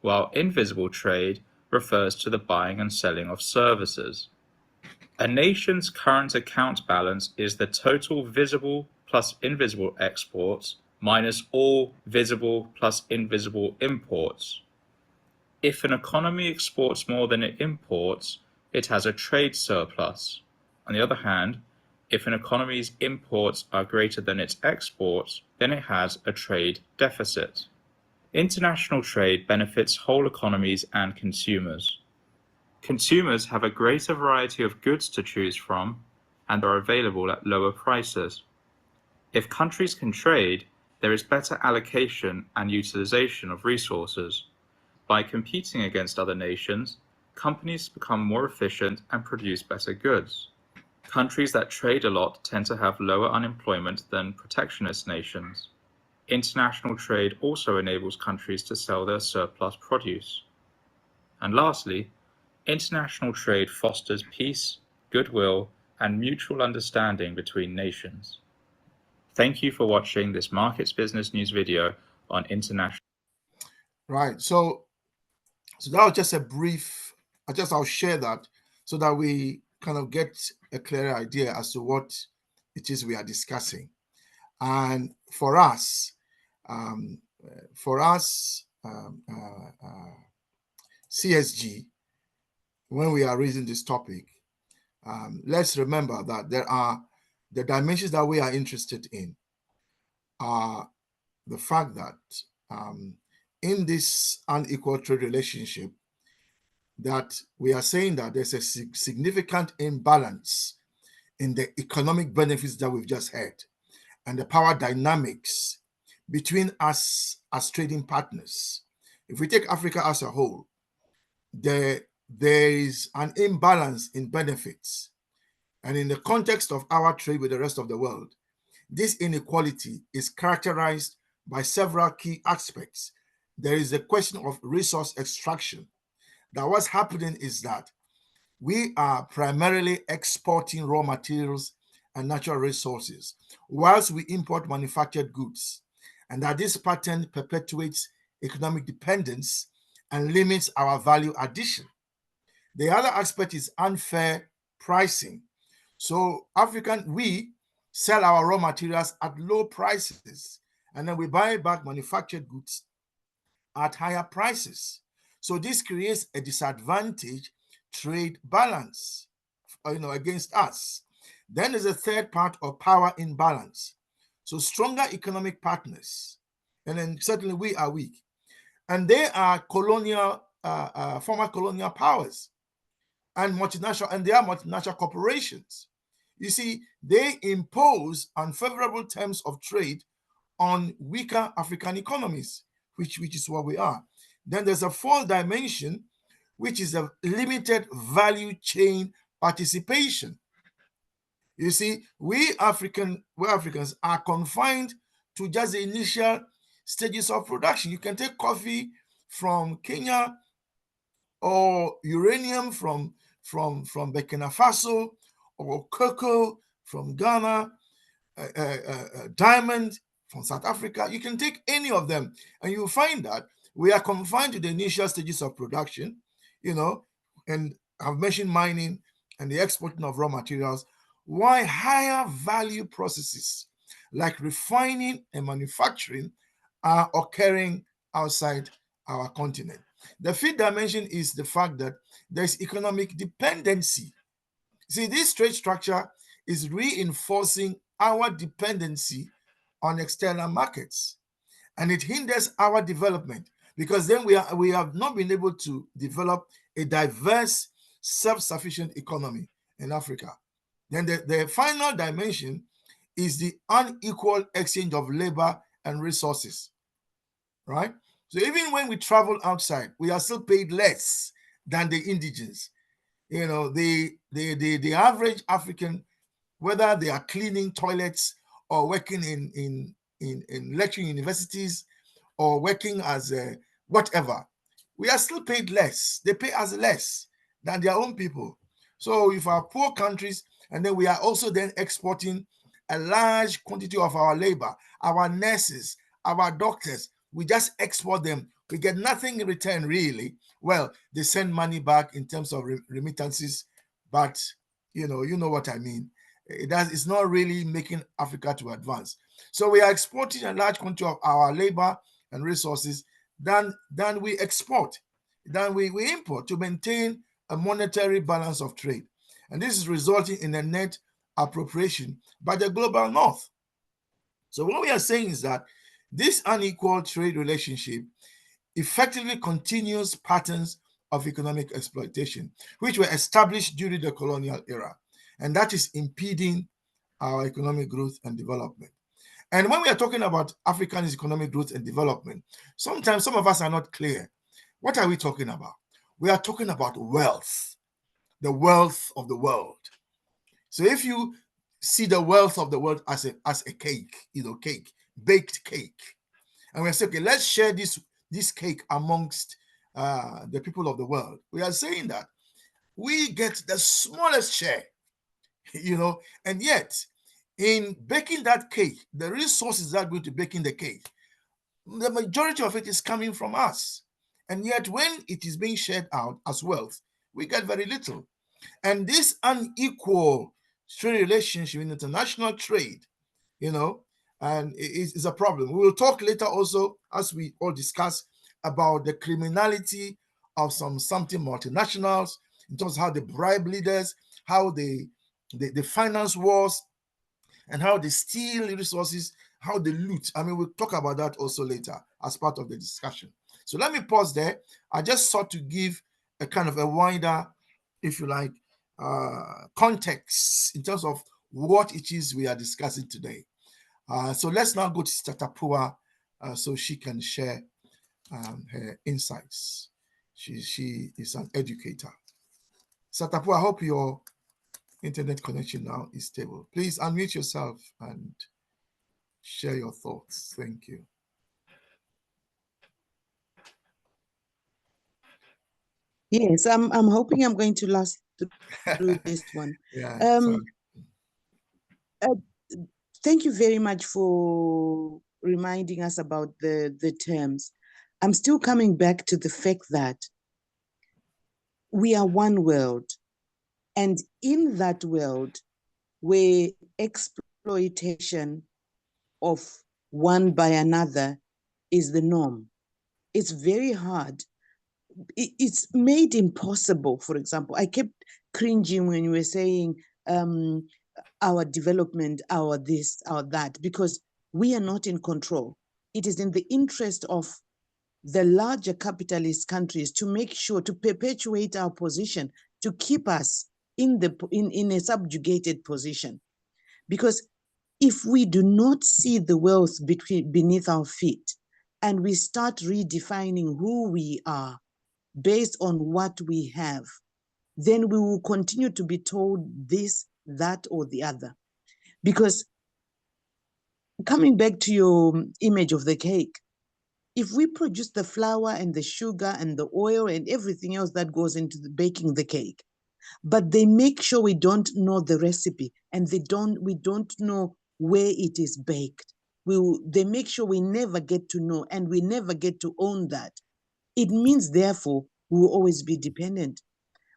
while invisible trade refers to the buying and selling of services. A nation's current account balance is the total visible plus invisible exports minus all visible plus invisible imports. If an economy exports more than it imports, it has a trade surplus. On the other hand, if an economy's imports are greater than its exports, then it has a trade deficit. International trade benefits whole economies and consumers. Consumers have a greater variety of goods to choose from, and are available at lower prices. If countries can trade, there is better allocation and utilization of resources. By competing against other nations, companies become more efficient and produce better goods. Countries that trade a lot tend to have lower unemployment than protectionist nations. International trade also enables countries to sell their surplus produce. And lastly, international trade fosters peace, goodwill, and mutual understanding between nations. Thank you for watching this Markets Business News video on international. Right. So that was just a brief. I'll share that so that we kind of get a clearer idea as to what it is we are discussing. And for us, CSG, when we are raising this topic, let's remember that there are the dimensions that we are interested in are the fact that in this unequal trade relationship, that we are saying that there's a significant imbalance in the economic benefits that we've just had and the power dynamics between us as trading partners. If we take Africa as a whole, there is an imbalance in benefits. And in the context of our trade with the rest of the world, this inequality is characterized by several key aspects. There is a question of resource extraction. That what's happening is that we are primarily exporting raw materials and natural resources, whilst we import manufactured goods, and that this pattern perpetuates economic dependence and limits our value addition. The other aspect is unfair pricing. So we sell our raw materials at low prices, and then we buy back manufactured goods at higher prices. So this creates a disadvantage trade balance, against us. Then there's a third part of power imbalance. So stronger economic partners, and then certainly we are weak, and they are former colonial powers and they are multinational corporations. You see, they impose unfavorable terms of trade on weaker African economies, which is what we are. Then there's a fourth dimension, which is a limited value chain participation. You see, we Africans are confined to just the initial stages of production. You can take coffee from Kenya or uranium from Burkina Faso, or cocoa from Ghana, diamond from South Africa. You can take any of them, and you'll find that we are confined to the initial stages of production, and I've mentioned mining and the exporting of raw materials, while higher value processes like refining and manufacturing are occurring outside our continent. The fifth dimension is the fact that there's economic dependency. See, this trade structure is reinforcing our dependency on external markets, and it hinders our development, because then we have not been able to develop a diverse, self-sufficient economy in Africa. Then the final dimension is the unequal exchange of labor and resources, right? So even when we travel outside, we are still paid less than the indigens. The average African, whether they are cleaning toilets or working in lecturing universities or working as whatever, we are still paid less. They pay us less than their own people. So if our poor countries, and then we are also then exporting a large quantity of our labor, our nurses, our doctors, we just export them. We get nothing in return, really. Well, they send money back in terms of remittances, but you know what I mean. It's not really making Africa to advance. So we are exporting a large quantity of our labor and resources than we export, than we import, to maintain a monetary balance of trade. And this is resulting in a net appropriation by the global north. So what we are saying is that this unequal trade relationship effectively continues patterns of economic exploitation, which were established during the colonial era, and that is impeding our economic growth and development. And when we are talking about African economic growth and development, sometimes some of us are not clear. What are we talking about? We are talking about wealth, the wealth of the world. So if you see the wealth of the world as a cake, baked cake, and we say, okay, let's share this cake amongst the people of the world. We are saying that we get the smallest share, and yet in baking that cake, the resources that are going to baking the cake, the majority of it is coming from us. And yet when it is being shared out as wealth, we get very little. And this unequal trade relationship in international trade, and is a problem. We will talk later also, as we all discuss, about the criminality of something multinationals, in terms of how they bribe leaders, how they finance wars, and how they steal resources, how they loot. I mean, we'll talk about that also later as part of the discussion. So let me pause there. I just sought to give a kind of a wider, if you like, context in terms of what it is we are discussing today. So let's now go to Sister Tapua so she can share her insights. She is an educator. Sister Tapua, I hope your internet connection now is stable. Please unmute yourself and share your thoughts. Thank you. Yes, I'm hoping I'm going to last through this one. Yeah. Thank you very much for reminding us about the terms. I'm still coming back to the fact that we are one world, and in that world, where exploitation of one by another is the norm, it's very hard. It's made impossible. For example, I kept cringing when you were saying our development, our this, our that, because we are not in control. It is in the interest of the larger capitalist countries to make sure to perpetuate our position, to keep us in a subjugated position. Because if we do not see the wealth beneath our feet, and we start redefining who we are, based on what we have, then we will continue to be told this, that, or the other. Because coming back to your image of the cake, if we produce the flour and the sugar and the oil and everything else that goes into baking the cake, but they make sure we don't know the recipe and we don't know where it is baked. They make sure we never get to know and we never get to own that. It means, therefore, we will always be dependent.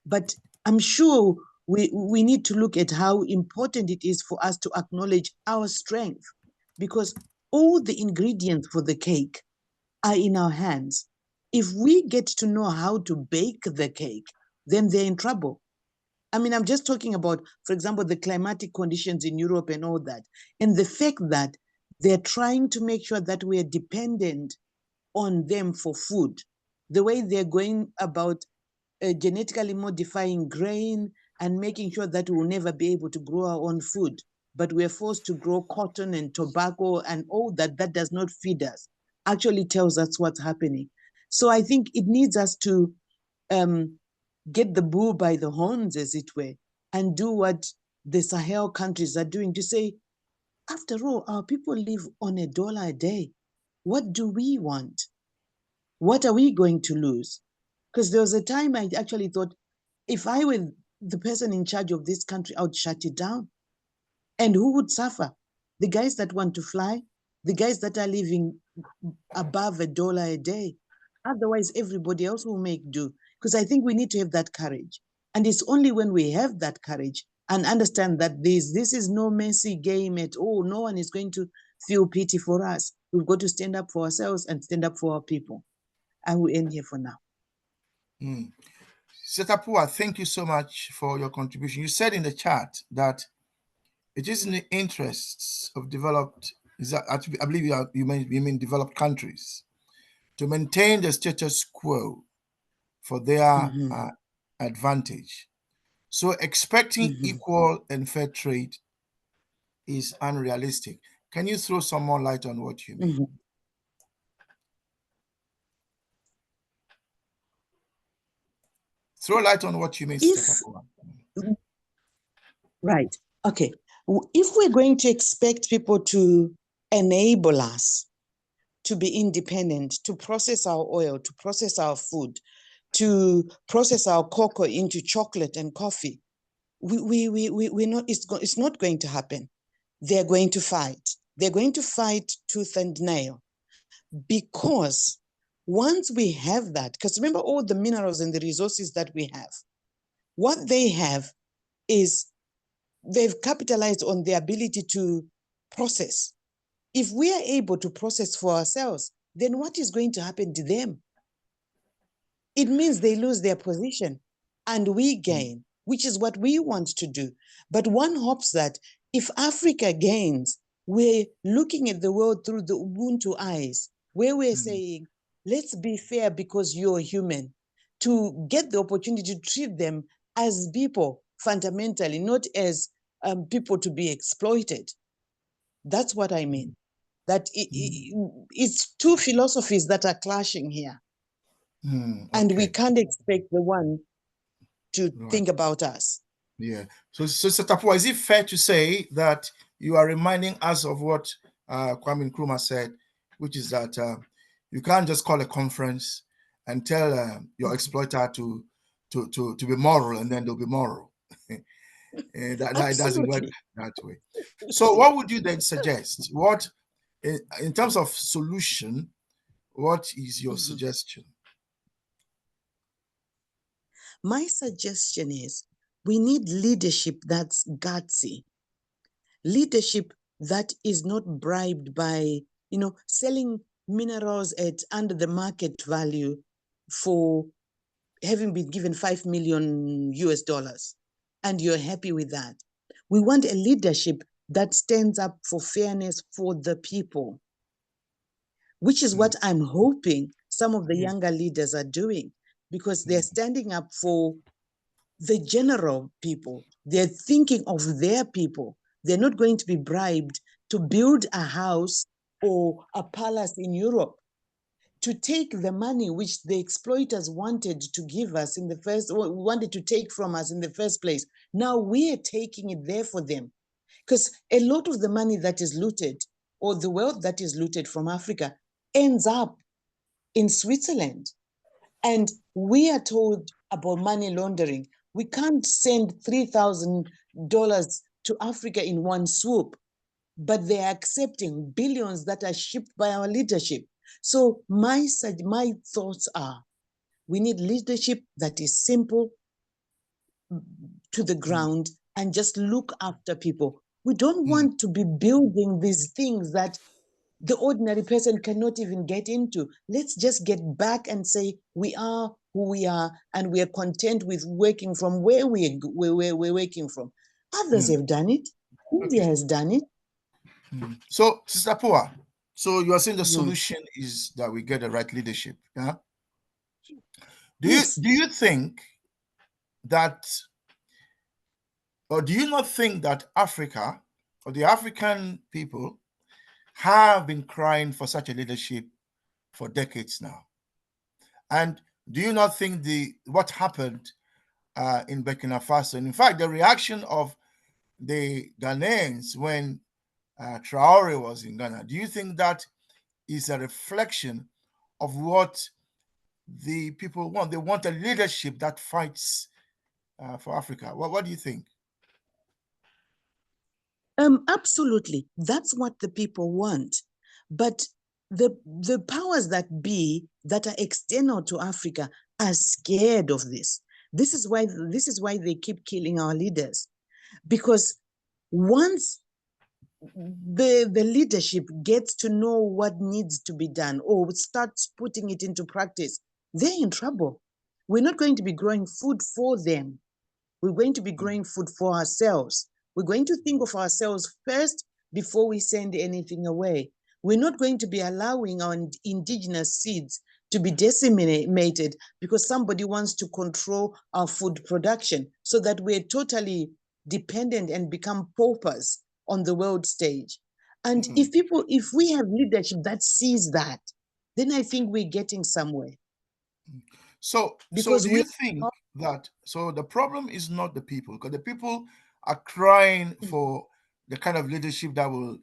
But I'm sure we need to look at how important it is for us to acknowledge our strength, because all the ingredients for the cake are in our hands. If we get to know how to bake the cake, then they're in trouble. I mean, I'm just talking about, for example, the climatic conditions in Europe and all that, and the fact that they're trying to make sure that we're dependent on them for food. The way they're going about genetically modifying grain and making sure that we'll never be able to grow our own food, but we're forced to grow cotton and tobacco and all that does not feed us, actually tells us what's happening. So I think it needs us to get the bull by the horns, as it were, and do what the Sahel countries are doing, to say, after all, our people live on $1 a day. What do we want? What are we going to lose? Because there was a time I actually thought, if I were the person in charge of this country, I would shut it down. And who would suffer? The guys that want to fly, the guys that are living above $1 a day. Otherwise, everybody else will make do. Because I think we need to have that courage. And it's only when we have that courage and understand that this is no messy game at all. No one is going to feel pity for us. We've got to stand up for ourselves and stand up for our people. I will end here for now. Setapua, thank you so much for your contribution. You said in the chat that it is in the interests of developed, I believe you mean developed countries, to maintain the status quo for their advantage. So expecting equal and fair trade is unrealistic. Can you throw some more light on what you mean? Throw light on what you mean, Setapua. Right. Okay. If we're going to expect people to enable us to be independent, to process our oil, to process our food, to process our cocoa into chocolate and coffee, we're not, it's not going to happen. They're going to fight. They're going to fight tooth and nail, because once we have that, because remember all the minerals and the resources that we have, what they have is they've capitalized on the ability to process. If we are able to process for ourselves, then what is going to happen to them? It means they lose their position and we gain, which is what we want to do. But one hopes that if Africa gains, we're looking at the world through the Ubuntu eyes, where we're saying, let's be fair because you're human, to get the opportunity to treat them as people fundamentally, not as people to be exploited. That's what I mean. That it's two philosophies that are clashing here. And we can't expect the one to think about us. Yeah. So Setapua, is it fair to say that you are reminding us of what Kwame Nkrumah said, which is that you can't just call a conference and tell your exploiter to be moral and then they'll be moral. that doesn't work that way. So what would you then suggest? What, in terms of solution, what is your suggestion? My suggestion is we need leadership that's gutsy, leadership that is not bribed by, selling minerals at under the market value for having been given $5 million US, and you're happy with that. We want a leadership that stands up for fairness for the people, which is what I'm hoping some of the younger leaders are doing, because they're standing up for the general people. They're thinking of their people. They're not going to be bribed to build a house or a palace in Europe. to take the money which the exploiters wanted to give us in the first, wanted to take from us in the first place. Now we are taking it there for them. Because a lot of the money that is looted or the wealth that is looted from Africa ends up in Switzerland. And we are told about money laundering. We can't send $3,000 to Africa in one swoop, but they are accepting billions that are shipped by our leadership. So my thoughts are, we need leadership that is simple, to the ground, and just look after people. We don't want to be building these things that the ordinary person cannot even get into. Let's just get back and say we are who we are, and we are content with working from where we're working from. Others have done it. India has done it. So, Sister Pua, so you are saying the solution is that we get the right leadership. Yeah. Yes. Do you think that, or do you not think that Africa or the African people have been crying for such a leadership for decades now? And do you not think what happened in Burkina Faso, and in fact, the reaction of the Ghanaians when Traore was in Ghana, do you think that is a reflection of what the people want? They want a leadership that fights for Africa. What do you think? Absolutely. That's what the people want. But the powers that be that are external to Africa are scared of this. This is why they keep killing our leaders. Because once the leadership gets to know what needs to be done or starts putting it into practice, they're in trouble. We're not going to be growing food for them. We're going to be growing food for ourselves. We're going to think of ourselves first before we send anything away. We're not going to be allowing our indigenous seeds to be decimated because somebody wants to control our food production so that we're totally dependent and become paupers on the world stage. And if we have leadership that sees that, then I think we're getting somewhere. So do you think that, so the problem is not the people, because the people are crying for the kind of leadership that will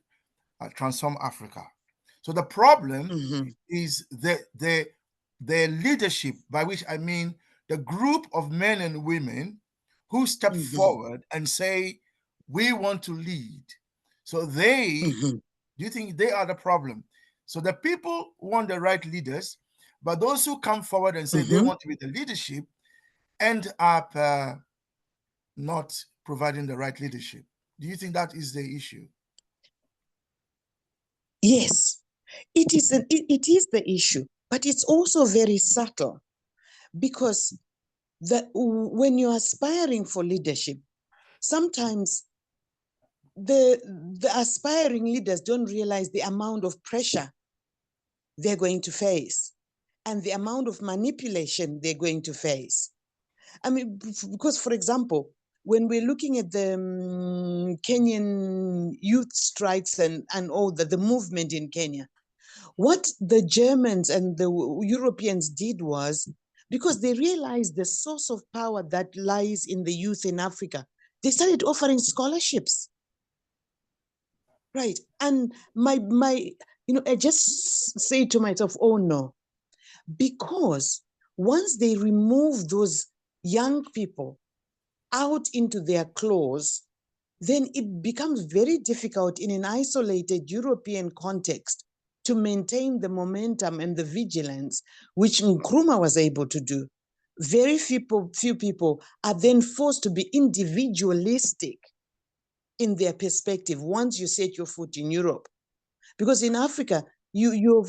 transform Africa. So the problem is the leadership, by which I mean the group of men and women who step forward and say, we want to lead. So do you think they are the problem? So the people want the right leaders, but those who come forward and say they want to be the leadership end up not providing the right leadership. Do you think that is the issue? Yes, it is the issue, but it's also very subtle, because when you're aspiring for leadership, sometimes the aspiring leaders don't realize the amount of pressure they're going to face and the amount of manipulation they're going to face. I mean, because, for example, when we're looking at the Kenyan youth strikes and all the movement in Kenya, what the Germans and the Europeans did was, because they realized the source of power that lies in the youth in Africa, they started offering scholarships. Right. And I just say to myself, oh no, because once they remove those young people out into their claws, then it becomes very difficult in an isolated European context to maintain the momentum and the vigilance which Nkrumah was able to do. Very few people are then forced to be individualistic in their perspective once you set your foot in Europe. Because in Africa, you're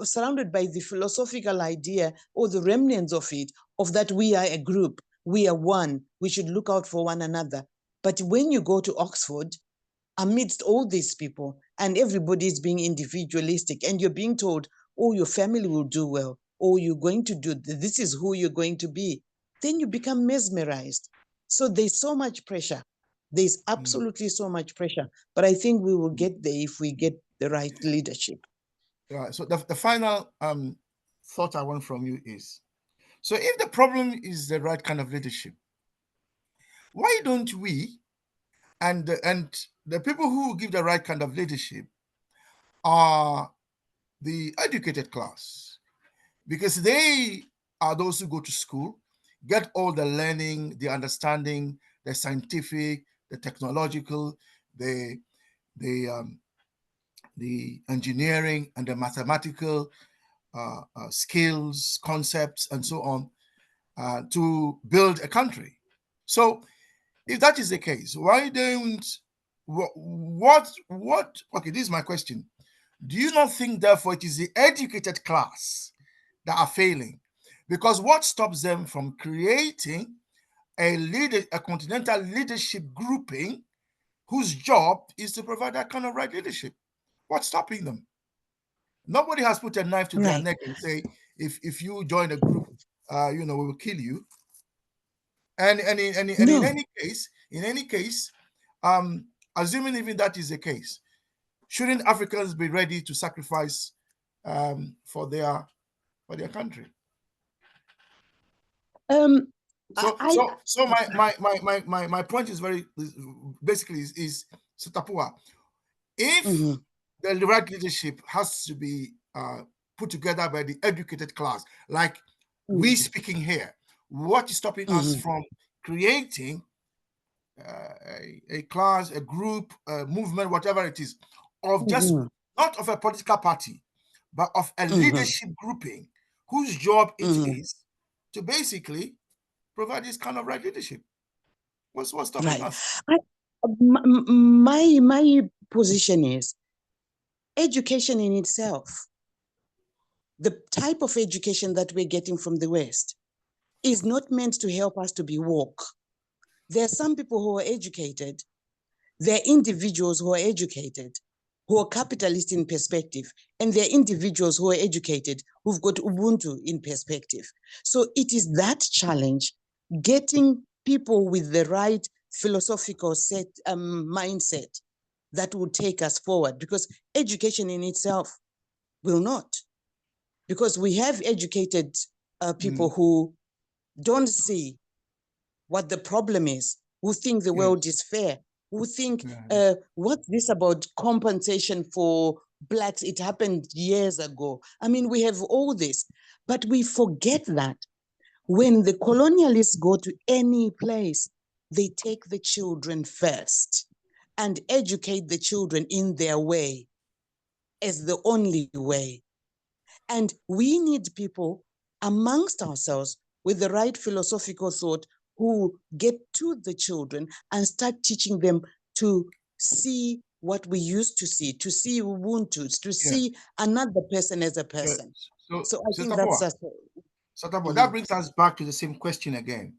surrounded by the philosophical idea, or the remnants of it, of that we are a group, we are one, we should look out for one another. But when you go to Oxford, amidst all these people, and everybody is being individualistic, and you're being told, oh, your family will do well, or you're going to do, this is who you're going to be, then you become mesmerized. So there's so much pressure. There's absolutely so much pressure. But I think we will get there if we get the right leadership. Right. So the final thought I want from you is, so if the problem is the right kind of leadership, why don't we, and the people who give the right kind of leadership are the educated class, because they are those who go to school, get all the learning, the understanding, the scientific, the technological, the the engineering and the mathematical skills, concepts, and so on to build a country. So, if that is the case, why don't what? Okay, this is my question. Do you not think, therefore, it is the educated class that are failing? Because what stops them from creating a continental leadership grouping whose job is to provide that kind of right leadership? What's stopping them? Nobody has put a knife to their Right. neck and say, if you join a group, we will kill you. And in No. any case, assuming even that is the case, shouldn't Africans be ready to sacrifice for their country? Um, So I my point is basically is Tapua. If mhm, the right leadership has to be put together by the educated class, like we mhm, speaking here, what is stopping us mhm, from creating a class, a group, a movement, whatever it is, of just mhm, not of a political party, but of a mhm, leadership grouping whose job it mhm. is to basically provide this kind of right leadership? What's stopping Right. us? My position is education in itself. The type of education that we're getting from the West is not meant to help us to be woke. There are some people who are educated. There are individuals who are educated, who are capitalist in perspective, and there are individuals who are educated, who've got Ubuntu in perspective. So it is that challenge, getting people with the right philosophical mindset that will take us forward, because education in itself will not. Because we have educated people who don't see what the problem is, who think the world Yes. is fair, who think, Yeah. what's this about compensation for Blacks? It happened years ago. I mean, we have all this, but we forget that when the colonialists go to any place, they take the children first and educate the children in their way as the only way. And we need people amongst ourselves with the right philosophical thought who get to the children and start teaching them to see what we used to see Ubuntu, to Yeah. see another person as a Yeah. person. So, So I think that's Tapua, just. that brings us back to the same question again.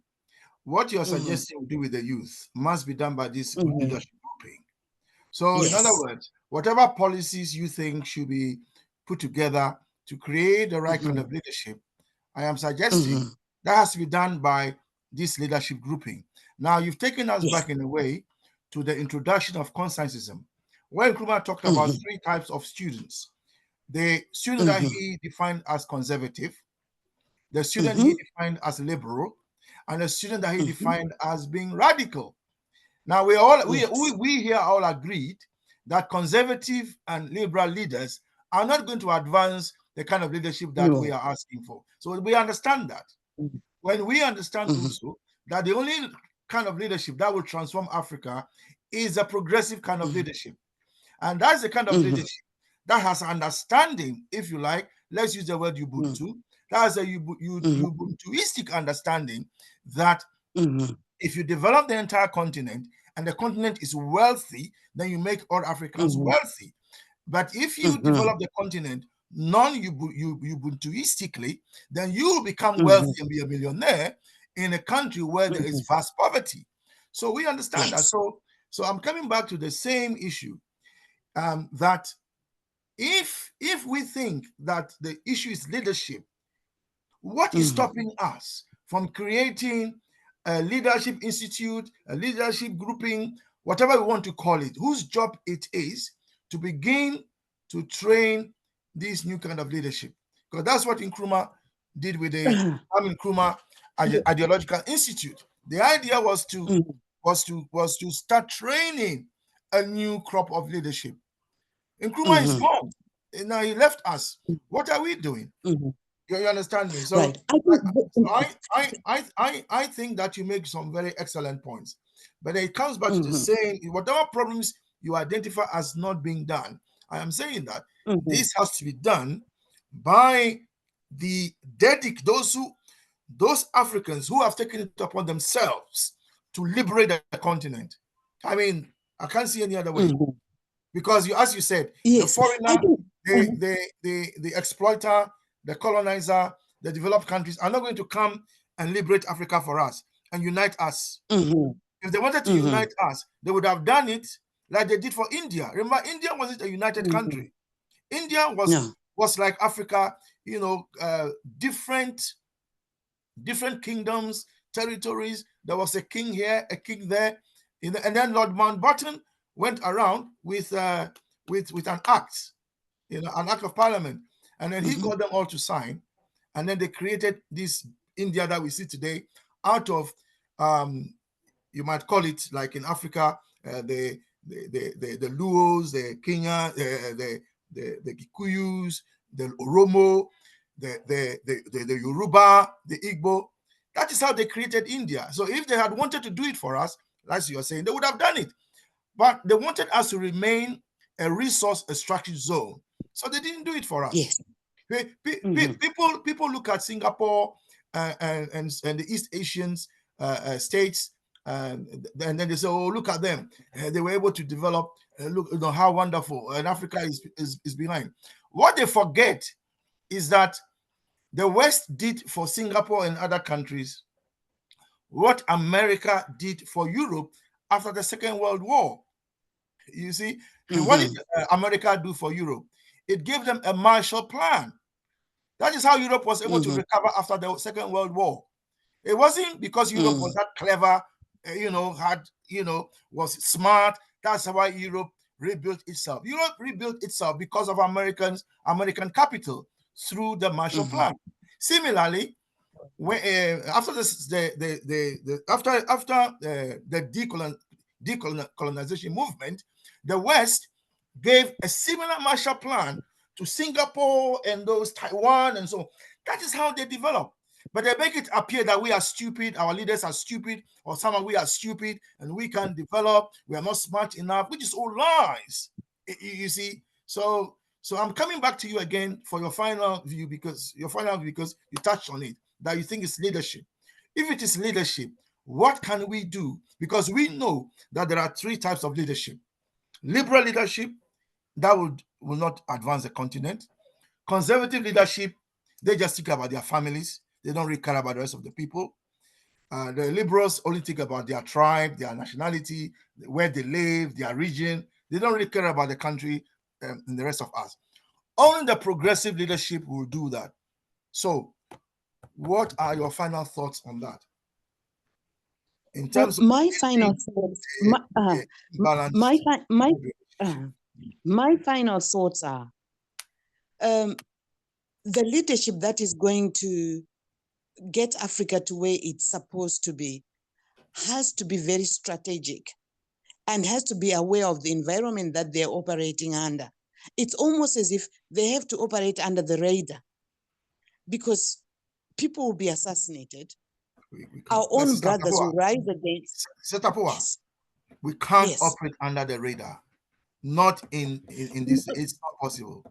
What you're Mhm, suggesting we do with the youth must be done by this mhm. leadership grouping. So, in other Yes. words, whatever policies you think should be put together to create the right kind Mhm, of leadership, I am suggesting mhm. that has to be done by this leadership grouping. Now, you've taken us Yes. back in a way to the introduction of consensusism, where Nkrumah talked about Mhm, three types of students. The student that mhm, he defined as conservative, the student he mhm, defined as liberal, and the student that he mhm. defined as being radical. Now we all Yes. we here all agreed that conservative and liberal leaders are not going to advance the kind of leadership that we No. are asking for. So we understand that. Mhm, When we understand mhm, also that the only kind of leadership that will transform Africa is a progressive kind of mhm, leadership. And that's the kind of mhm, leadership that has understanding, if you like. Let's use the word mhm, Ubuntu. That's a mhm, Ubuntuistic understanding that mhm, if you develop the entire continent and the continent is wealthy, then you make all Africans mhm, wealthy. But if you mhm, develop the continent non-Ubuntuistically, then you will become mhm, wealthy and be a millionaire in a country where there is mhm. vast poverty. So we understand that. Yes. So I'm coming back to the same issue, that if we think that the issue is leadership, what is Mhm, stopping us from creating a leadership institute, a leadership grouping, whatever we want to call it, whose job it is to begin to train this new kind of leadership? because that's what Nkrumah did with the Nkrumah Ideological Institute. The idea was to start training a new crop of leadership. Nkrumah is gone. Now he left us. What are we doing? You understand me? So, Right. I think that you make some very excellent points. But it comes back to the saying, whatever problems you identify as not being done, I am saying that this has to be done by those Africans who have taken it upon themselves to liberate the continent. I mean, I can't see any other way. Because as you said, Yes, the foreigner, the exploiter, the colonizer, the developed countries are not going to come and liberate Africa for us and unite us. If they wanted to unite us, they would have done it like they did for India. Remember, India wasn't a united country. India was like Africa, different kingdoms, territories. There was a king here, a king there, and then Lord Mountbatten went around with an act, an act of parliament, and then he got them all to sign, and then they created this India that we see today out of, you might call it like in Africa, the Luos, the Kenya, the Kikuyus, the Oromo, the Yoruba, the Igbo. That is how they created India. So if they had wanted to do it for us, as you're saying, they would have done it. But they wanted us to remain a resource extraction zone. So they didn't do it for us. Yes. People look at Singapore and the East Asian states, and then they say, oh, look at them. They were able to develop, look, how wonderful. And Africa is behind. What they forget is that the West did for Singapore and other countries what America did for Europe after the Second World War. You see, what did America do for Europe? It gave them a Marshall Plan. That is how Europe was able to recover after the Second World War. It wasn't because Europe was that clever, was smart. That's why Europe rebuilt itself. Europe rebuilt itself because of American capital through the Marshall Plan. Similarly, when, after the decolonization movement, the West gave a similar Marshall Plan to Singapore and those Taiwan and so. That is how they develop. But they make it appear that we are stupid, our leaders are stupid, or somehow we are stupid and we can't develop, we are not smart enough, which is all lies. You see? So I'm coming back to you again for your final view because you touched on it, that you think it's leadership. If it is leadership, what can we do? Because we know that there are three types of leadership. Liberal leadership, that will not advance the continent. Conservative leadership, they just think about their families. They don't really care about the rest of the people. The liberals only think about their tribe, their nationality, where they live, their region. They don't really care about the country and the rest of us. Only the progressive leadership will do that. So, what are your final thoughts on that? In terms of my final thoughts, my final thoughts are the leadership that is going to get Africa to where it's supposed to be has to be very strategic and has to be aware of the environment that they're operating under. It's almost as if they have to operate under the radar because people will be assassinated. Our own brothers will rise against. Yes. We can't operate under the radar. Not in this. It's not possible.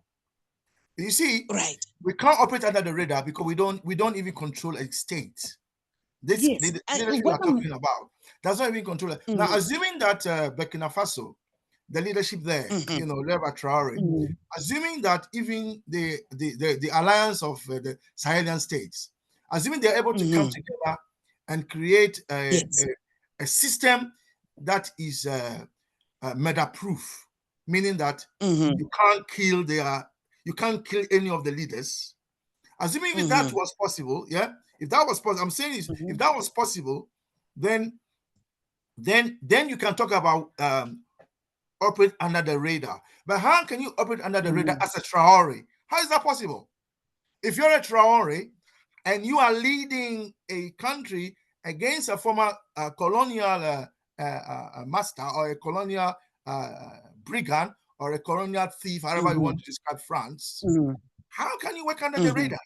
You see, right? We can't operate under the radar because we don't even control a state. This leadership we are talking about does not even control it. Now, assuming that Burkina Faso, the leadership there, Leba Traore, assuming that even the alliance of the Sahelian states, assuming they're able to come together and create a system that is murder-proof, meaning that you can't kill any of the leaders. Assuming if that was possible, if that was possible, I'm saying is if that was possible, then you can talk about operate under the radar. But how can you operate under the radar as a Traore? How is that possible? if you're a Traore and you are leading a country against a former colonial master or a colonial brigand or a colonial thief, however you want to describe France, how can you work under the radar?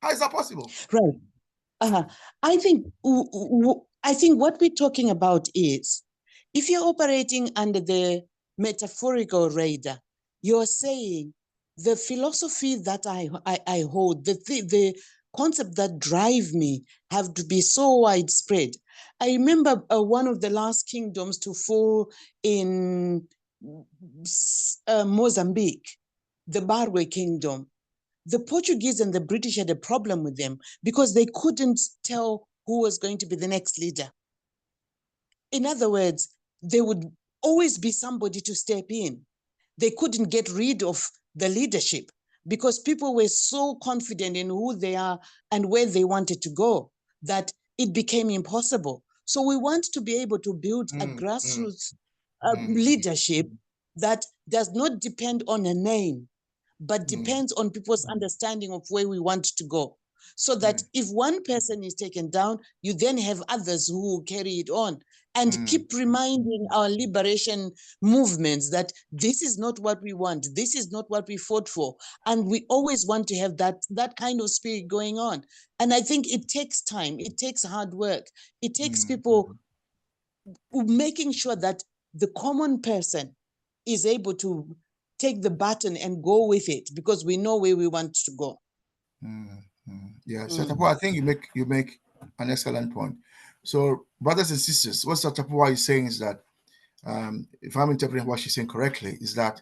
How is that possible? Right. I think what we're talking about is, if you're operating under the metaphorical radar, you're saying the philosophy that I hold, the concept that drive me have to be so widespread. I remember one of the last kingdoms to fall in Mozambique, the Barwe Kingdom. The Portuguese and the British had a problem with them because they couldn't tell who was going to be the next leader. In other words, there would always be somebody to step in. They couldn't get rid of the leadership because people were so confident in who they are and where they wanted to go that it became impossible. So we want to be able to build a grassroots leadership that does not depend on a name, but depends on people's understanding of where we want to go. So that if one person is taken down, you then have others who will carry it on and keep reminding our liberation movements that this is not what we want, this is not what we fought for. And we always want to have that kind of spirit going on. And I think it takes time, it takes hard work, it takes people making sure that the common person is able to take the baton and go with it, because we know where we want to go. Yeah, Satapo, I think you make an excellent point. So, brothers and sisters, what Satapo is saying is that, if I'm interpreting what she's saying correctly, is that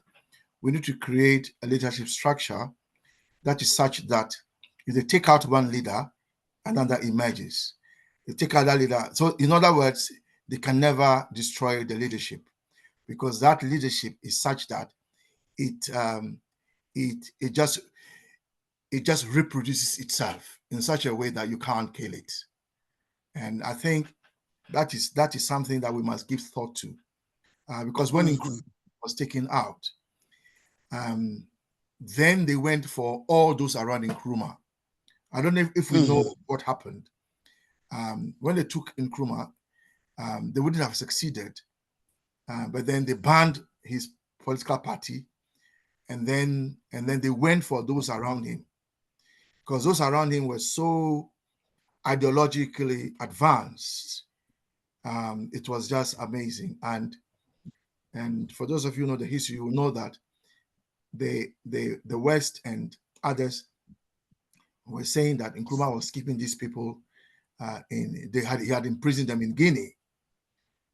we need to create a leadership structure that is such that if they take out one leader, another emerges. They take out that leader. So, in other words, they can never destroy the leadership, because that leadership is such that it just reproduces itself in such a way that you can't kill it. And I think that is something that we must give thought to, because when Nkrumah was taken out, then they went for all those around Nkrumah. I don't know if we know what happened. When they took Nkrumah, they wouldn't have succeeded, but then they banned his political party, and then they went for those around him, because those around him were so ideologically advanced. It was just amazing. And for those of you who know the history, you will know that the West and others were saying that Nkrumah was keeping these people he had imprisoned them in Guinea.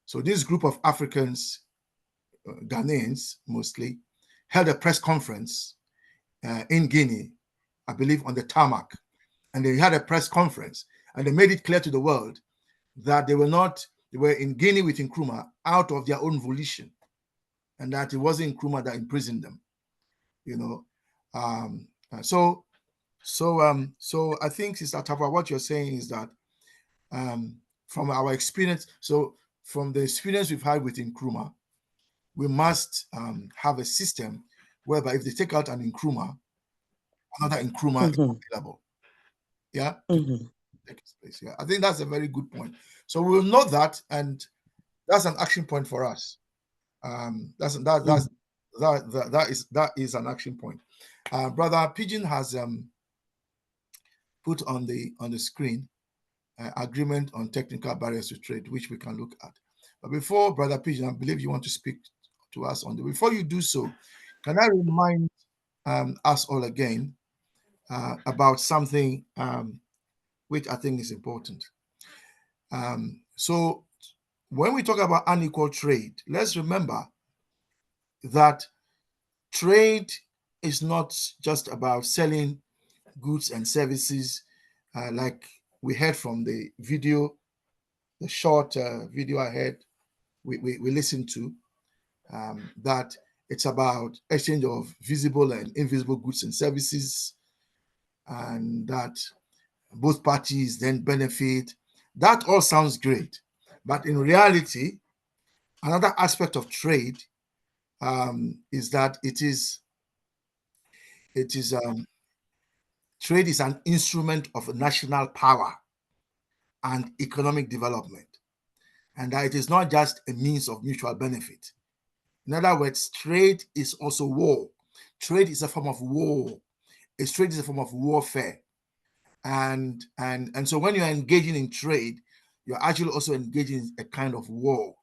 So this group of Africans, Ghanaians mostly, held a press conference in Guinea, I believe on the tarmac, and they had a press conference, and they made it clear to the world that they were in Guinea with Nkrumah out of their own volition, and that it wasn't Nkrumah that imprisoned them, So I think, Sister Tapa, what you're saying is that from our experience, from the experience we've had with Nkrumah, we must have a system whereby if they take out an Nkrumah, another Nkrumah is available. Yeah. Take his place. Yeah, I think that's a very good point. So we'll know that, and that's an action point for us. That is an action point. Brother Pigeon has put on the screen agreement on technical barriers to trade, which we can look at. But before, Brother Pigeon, I believe you want to speak to us on before you do so, can I remind us all again about something which I think is important. So when we talk about unequal trade, let's remember that trade is not just about selling goods and services, like we heard from the video, the short video I heard, we listened to, that it's about exchange of visible and invisible goods and services, and that both parties then benefit. That all sounds great, but in reality, another aspect of trade is that it is trade is an instrument of national power and economic development, and that it is not just a means of mutual benefit. In other words, trade is also war. Trade is a form of war. Trade is a form of warfare. And so when you're engaging in trade, you're actually also engaging in a kind of war.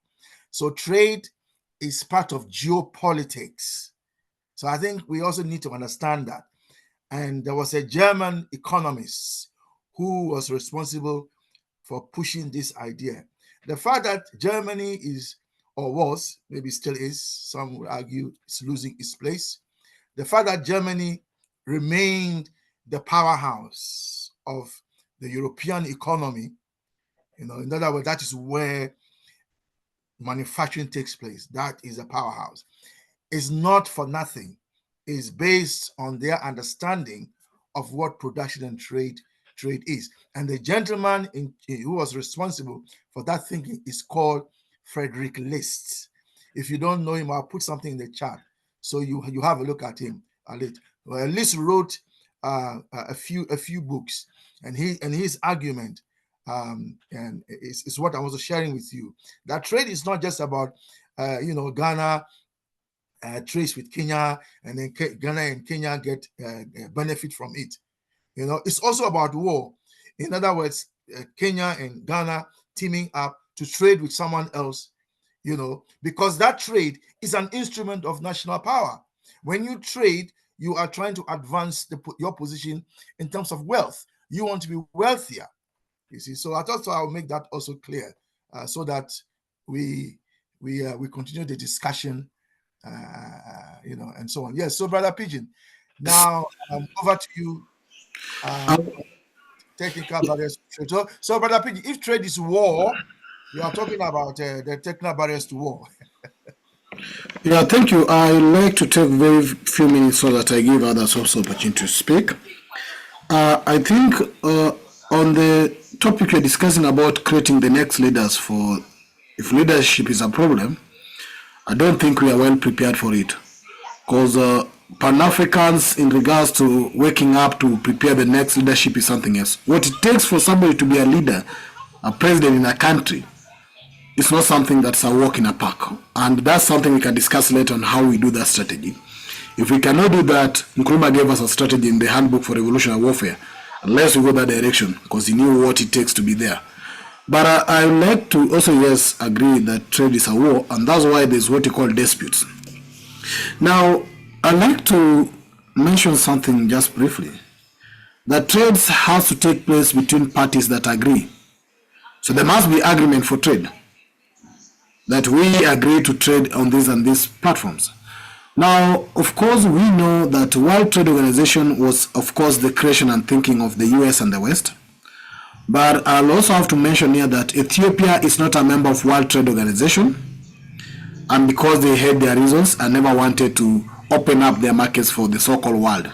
So trade is part of geopolitics. So I think we also need to understand that. And there was a German economist who was responsible for pushing this idea. The fact that Germany is, or was, maybe still is, some would argue it's losing its place. The fact that Germany remained the powerhouse of the European economy, in other words, that is where manufacturing takes place. That is a powerhouse. It's not for nothing. It's based on their understanding of what production and trade is. And the gentleman who was responsible for that thinking is called Frederick List. If you don't know him, I'll put something in the chat so you have a look at him. List wrote a few books, and his argument and is what I was sharing with you. That trade is not just about Ghana trades with Kenya, and then Ghana and Kenya get benefit from it. It's also about war. In other words, Kenya and Ghana teaming up to trade with someone else, because that trade is an instrument of national power. When you trade, you are trying to advance your position in terms of wealth. You want to be wealthier, you see. So I thought I'll make that also clear, so that we continue the discussion, and so on. Yes. So, Brother Pigeon, now over to you. Technical barriers to trade. So, Brother Pigeon, if trade is war, you are talking about the technical barriers to war. Yeah, thank you. I like to take very few minutes so that I give others also opportunity to speak. I think on the topic we're discussing about creating the next leaders for, if leadership is a problem, I don't think we are well prepared for it. Because Pan-Africans in regards to waking up to prepare the next leadership is something else. What it takes for somebody to be a leader, a president in a country, it's not something that's a walk in a park. And that's something we can discuss later on how we do that strategy. If we cannot do that, Nkrumah gave us a strategy in the Handbook for Revolutionary Warfare, unless we go that direction, because he knew what it takes to be there. But I would like to also, yes, agree that trade is a war, and that's why there's what you call disputes. Now, I'd like to mention something just briefly. That trades has to take place between parties that agree. So there must be agreement for trade, that we agree to trade on these and these platforms. Now, of course, we know that World Trade Organization was, of course, the creation and thinking of the US and the West. But I'll also have to mention here that Ethiopia is not a member of World Trade Organization, and because they had their reasons and never wanted to open up their markets for the so-called world.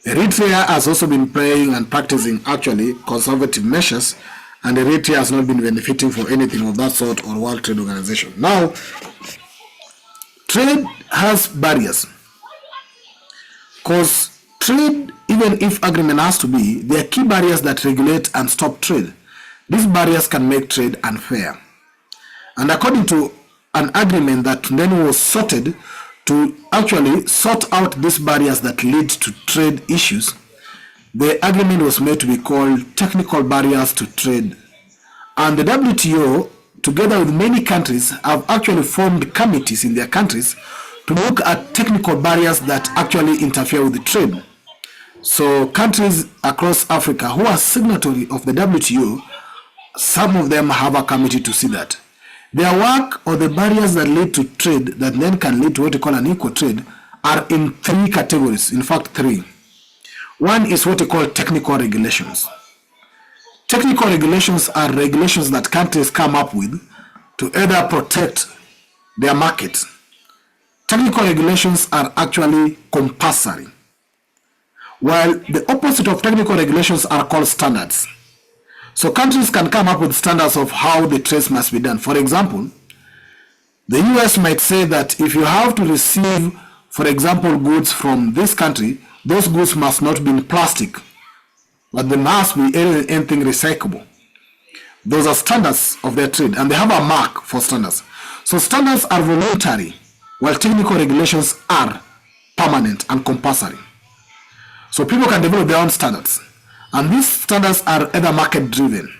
Eritrea has also been playing and practicing actually conservative measures, and Eritrea has not been benefiting for anything of that sort or World Trade Organization. Now, trade has barriers, because trade, even if agreement has to be, there are key barriers that regulate and stop trade. These barriers can make trade unfair. And according to an agreement that then was sorted to actually sort out these barriers that lead to trade issues, the agreement was made to be called Technical Barriers to Trade. And the WTO, together with many countries, have actually formed committees in their countries to look at technical barriers that actually interfere with the trade. So countries across Africa who are signatory of the WTO, some of them have a committee to see that. Their work or the barriers that lead to trade that then can lead to what we call an equal trade are in three categories, in fact three. One is what we call technical regulations. Technical regulations are regulations that countries come up with to either protect their markets. Technical regulations are actually compulsory, while the opposite of technical regulations are called standards. So countries can come up with standards of how the trades must be done. For example, the US might say that if you have to receive, for example, goods from this country, those goods must not be in plastic, but they must be anything recyclable. Those are standards of their trade, and they have a mark for standards. So standards are voluntary, while technical regulations are permanent and compulsory. So people can develop their own standards, and these standards are either market driven.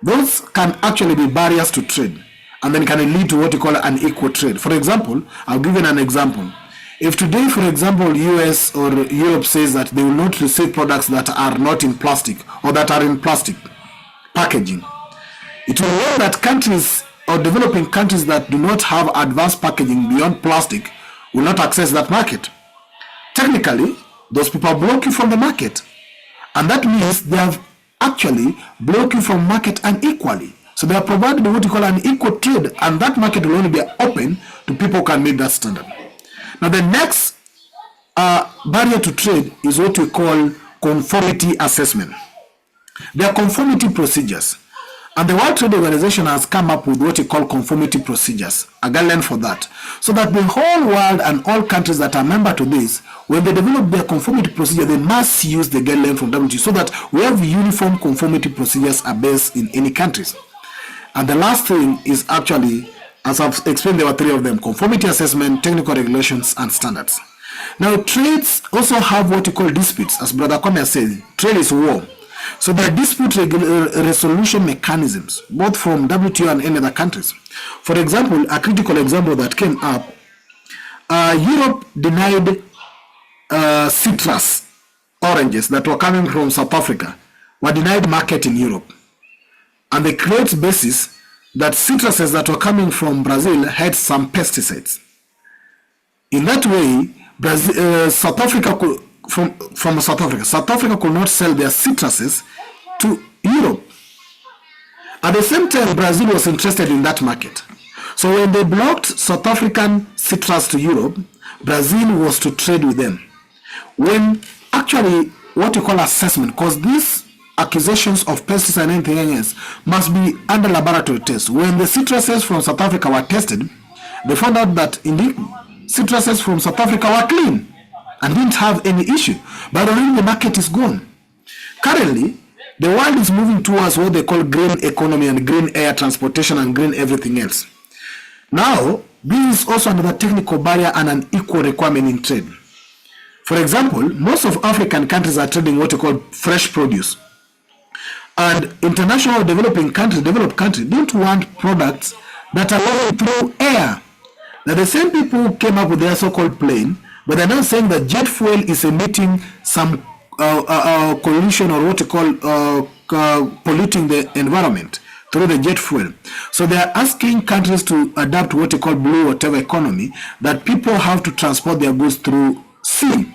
Those can actually be barriers to trade, and then can lead to what you call an equal trade. For example, I'll give you an example. If today, for example, US or Europe says that they will not receive products that are not in plastic or that are in plastic packaging, it will mean that countries or developing countries that do not have advanced packaging beyond plastic will not access that market. Technically, those people block you from the market, and that means they have actually blocked you from market unequally. So they are provided what you call an equal trade, and that market will only be open to people who can meet that standard. Now the next barrier to trade is what we call conformity assessment. There are conformity procedures, and the World Trade Organization has come up with what we call conformity procedures, a guideline for that, so that the whole world and all countries that are member to this, when they develop their conformity procedure, they must use the guideline from WTO, so that we have uniform conformity procedures are based in any countries. And the last thing is actually, as I've explained, there were three of them: conformity assessment, technical regulations, and standards. Now, trades also have what you call disputes. As Brother Kwame said, trade is war. So there are dispute resolution mechanisms, both from WTO and any other countries. For example, a critical example that came up, Europe denied citrus oranges that were coming from South Africa, were denied market in Europe. And they create basis that citruses that were coming from Brazil had some pesticides. In that way, South Africa could not sell their citruses to Europe. At the same time, Brazil was interested in that market. So when they blocked South African citrus to Europe, Brazil was to trade with them. When actually what you call assessment, because these accusations of pesticides and anything else must be under laboratory tests. When the citruses from South Africa were tested, they found out that indeed citruses from South Africa were clean and didn't have any issue. But already the market is gone. Currently, the world is moving towards what they call green economy and green air transportation and green everything else. Now, this is also another technical barrier and an equal requirement in trade. For example, most of African countries are trading what you call fresh produce. And international developed countries don't want products that are going through air. Now the same people who came up with their so-called plane, but they're now saying that jet fuel is emitting some pollution or what you call polluting the environment through the jet fuel. So they are asking countries to adapt what you call blue whatever economy, that people have to transport their goods through sea.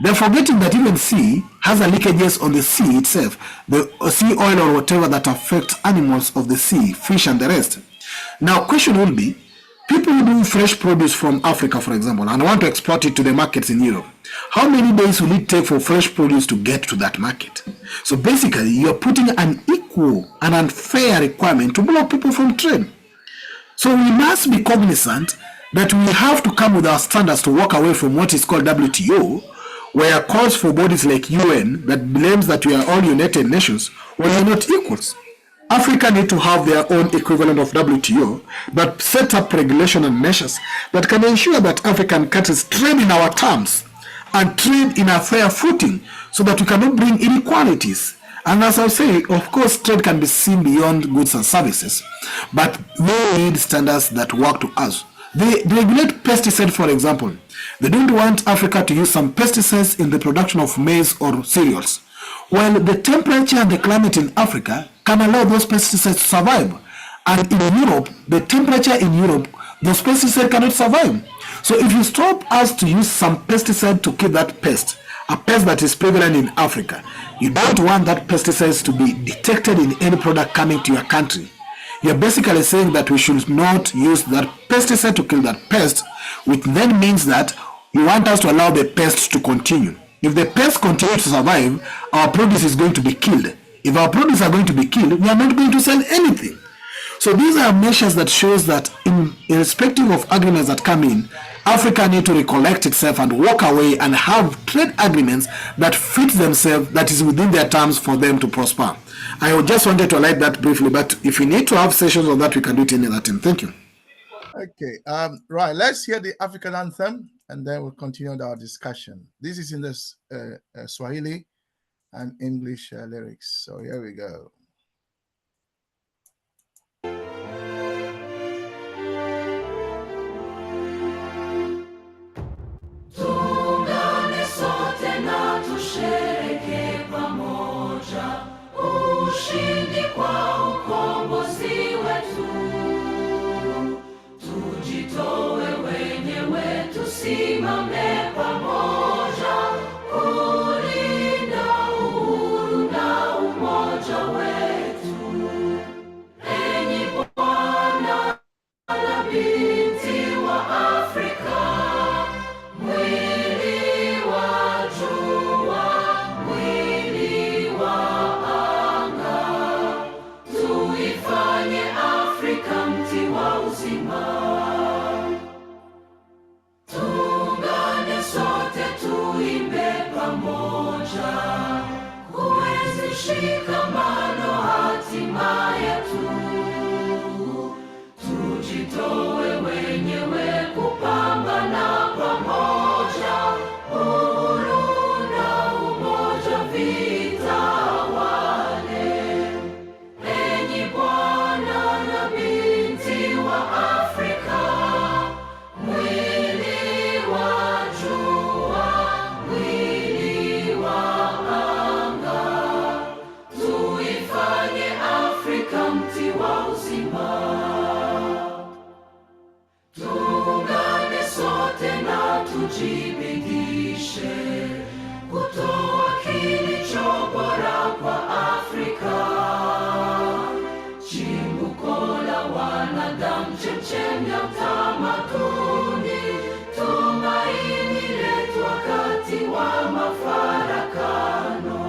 They're forgetting that even sea has a leakages on the sea itself, the sea oil or whatever that affects animals of the sea, fish and the rest. Now, question will be, people who do fresh produce from Africa, for example, and want to export it to the markets in Europe, how many days will it take for fresh produce to get to that market? So basically, you're putting an equal and unfair requirement to block people from trade. So we must be cognizant that we have to come with our standards to walk away from what is called WTO, where calls for bodies like UN that blames that we are all United Nations when we're not equals. Africa need to have their own equivalent of WTO that set up regulation and measures that can ensure that African countries trade in our terms and trade in a fair footing so that we cannot bring inequalities. And as I say, of course, trade can be seen beyond goods and services, but we need standards that work to us. They regulate pesticides, for example. They don't want Africa to use some pesticides in the production of maize or cereals. Well, the temperature and the climate in Africa can allow those pesticides to survive. And in Europe, the temperature in Europe, those pesticides cannot survive. So if you stop us to use some pesticide to kill that pest, a pest that is prevalent in Africa, you don't want that pesticides to be detected in any product coming to your country. You're basically saying that we should not use that pesticide to kill that pest, which then means that you want us to allow the pest to continue. If the pest continues to survive, our produce is going to be killed. If our produce are going to be killed, we are not going to sell anything. So these are measures that shows that irrespective of agreements that come in, Africa need to recollect itself and walk away and have trade agreements that fit themselves, that is within their terms for them to prosper. I just wanted to highlight that briefly, but if we need to have sessions on that, we can do it in another time. Thank you. Okay, right, let's hear the African anthem and then we'll continue our discussion. This is in the Swahili and English lyrics. So here we go. Tuungane sote na tushereke pamoja ushindi kwa ukombozi wetu. Tujitoe wenyewe, tusimame pamoja kulinda uhuru na umoja wetu. Enyi Bwana na binti wa Afrika, mwili wa jua, mwili wa anga, tuifanye Afrika mti wa uzima. Tuungane sote tuimbe pamoja, kuenzi shikamano hatima yetu. Tujitoe wenyewe kupambana pamoja, uhuru na umoja vitawale. Enyi Bwana na binti wa Afrika, mwili wa jua, mwili wa anga, tuifanye Afrika mti wa uzima. Tuungane sote na tujibidishe kutoa kilicho bora kwa Afrika, chimbuko la wanadamu, chemchemi ya utamaduni, tumaini letu wakati wa mafarakano.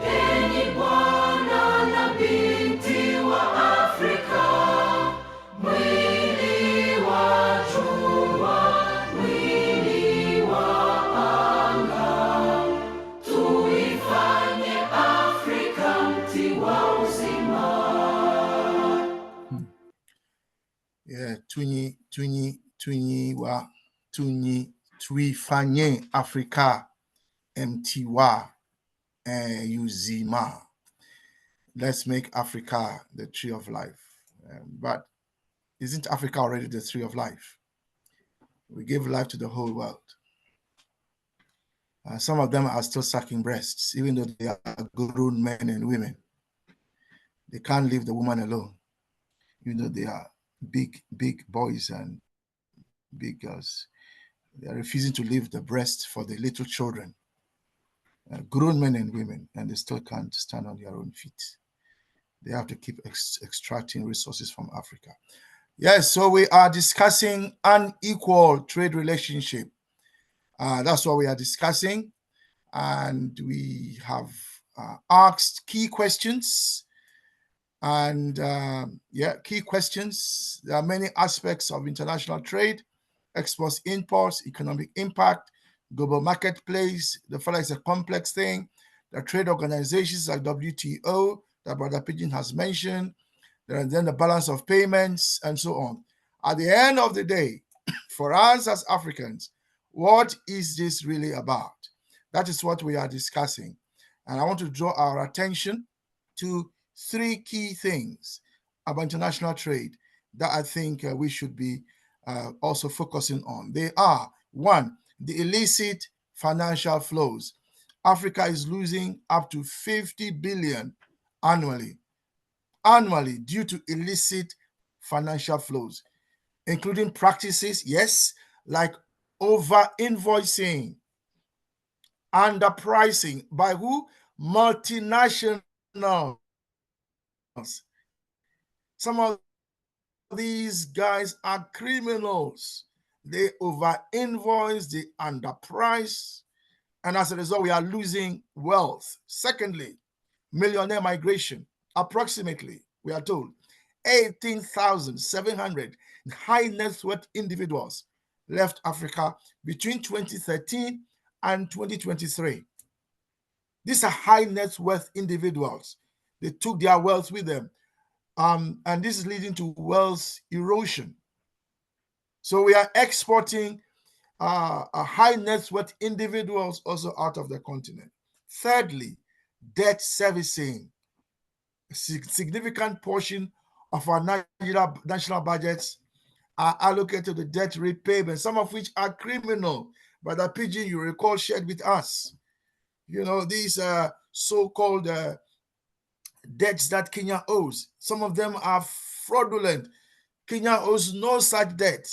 Enyi Bwana na binti wa Afrika, mwili wa jua, mwili wa anga, tuifanye Afrika mti wa uzima. Yeah, tuifanye Afrika mti wa uzima. Let's make Africa the tree of life. But isn't Africa already the tree of life? We give life to the whole world. Some of them are still sucking breasts, even though they are grown men and women. They can't leave the woman alone, even though they are big boys and big girls. They are refusing to leave the breast for the little children, grown men and women, and they still can't stand on their own feet. They have to keep extracting resources from Africa. Yes, so we are discussing unequal trade relationship. That's what we are discussing. And we have asked key questions. And key questions. There are many aspects of international trade: exports, imports, economic impact, global marketplace. The fella is a complex thing. The trade organizations like WTO, that Brother Pigeon has mentioned, then the balance of payments, and so on. At the end of the day, for us as Africans, what is this really about? That is what we are discussing. And I want to draw our attention to three key things about international trade that I think we should be also focusing on. They are: one, the illicit financial flows. Africa is losing up to 50 billion annually due to illicit financial flows, including practices, yes, like over-invoicing, underpricing by who? Multinationals. Some of these guys are criminals. They over-invoice, they underprice, and as a result, we are losing wealth. Secondly, millionaire migration. Approximately, we are told, 18,700 high net worth individuals left Africa between 2013 and 2023. These are high net worth individuals. They took their wealth with them. And this is leading to wealth erosion. So we are exporting a high net worth individuals also out of the continent. Thirdly, debt servicing. A significant portion of our national budgets are allocated to debt repayment, some of which are criminal. Brother Pigeon, you recall, shared with us. You know, these so-called debts that Kenya owes. Some of them are fraudulent. Kenya owes no such debt.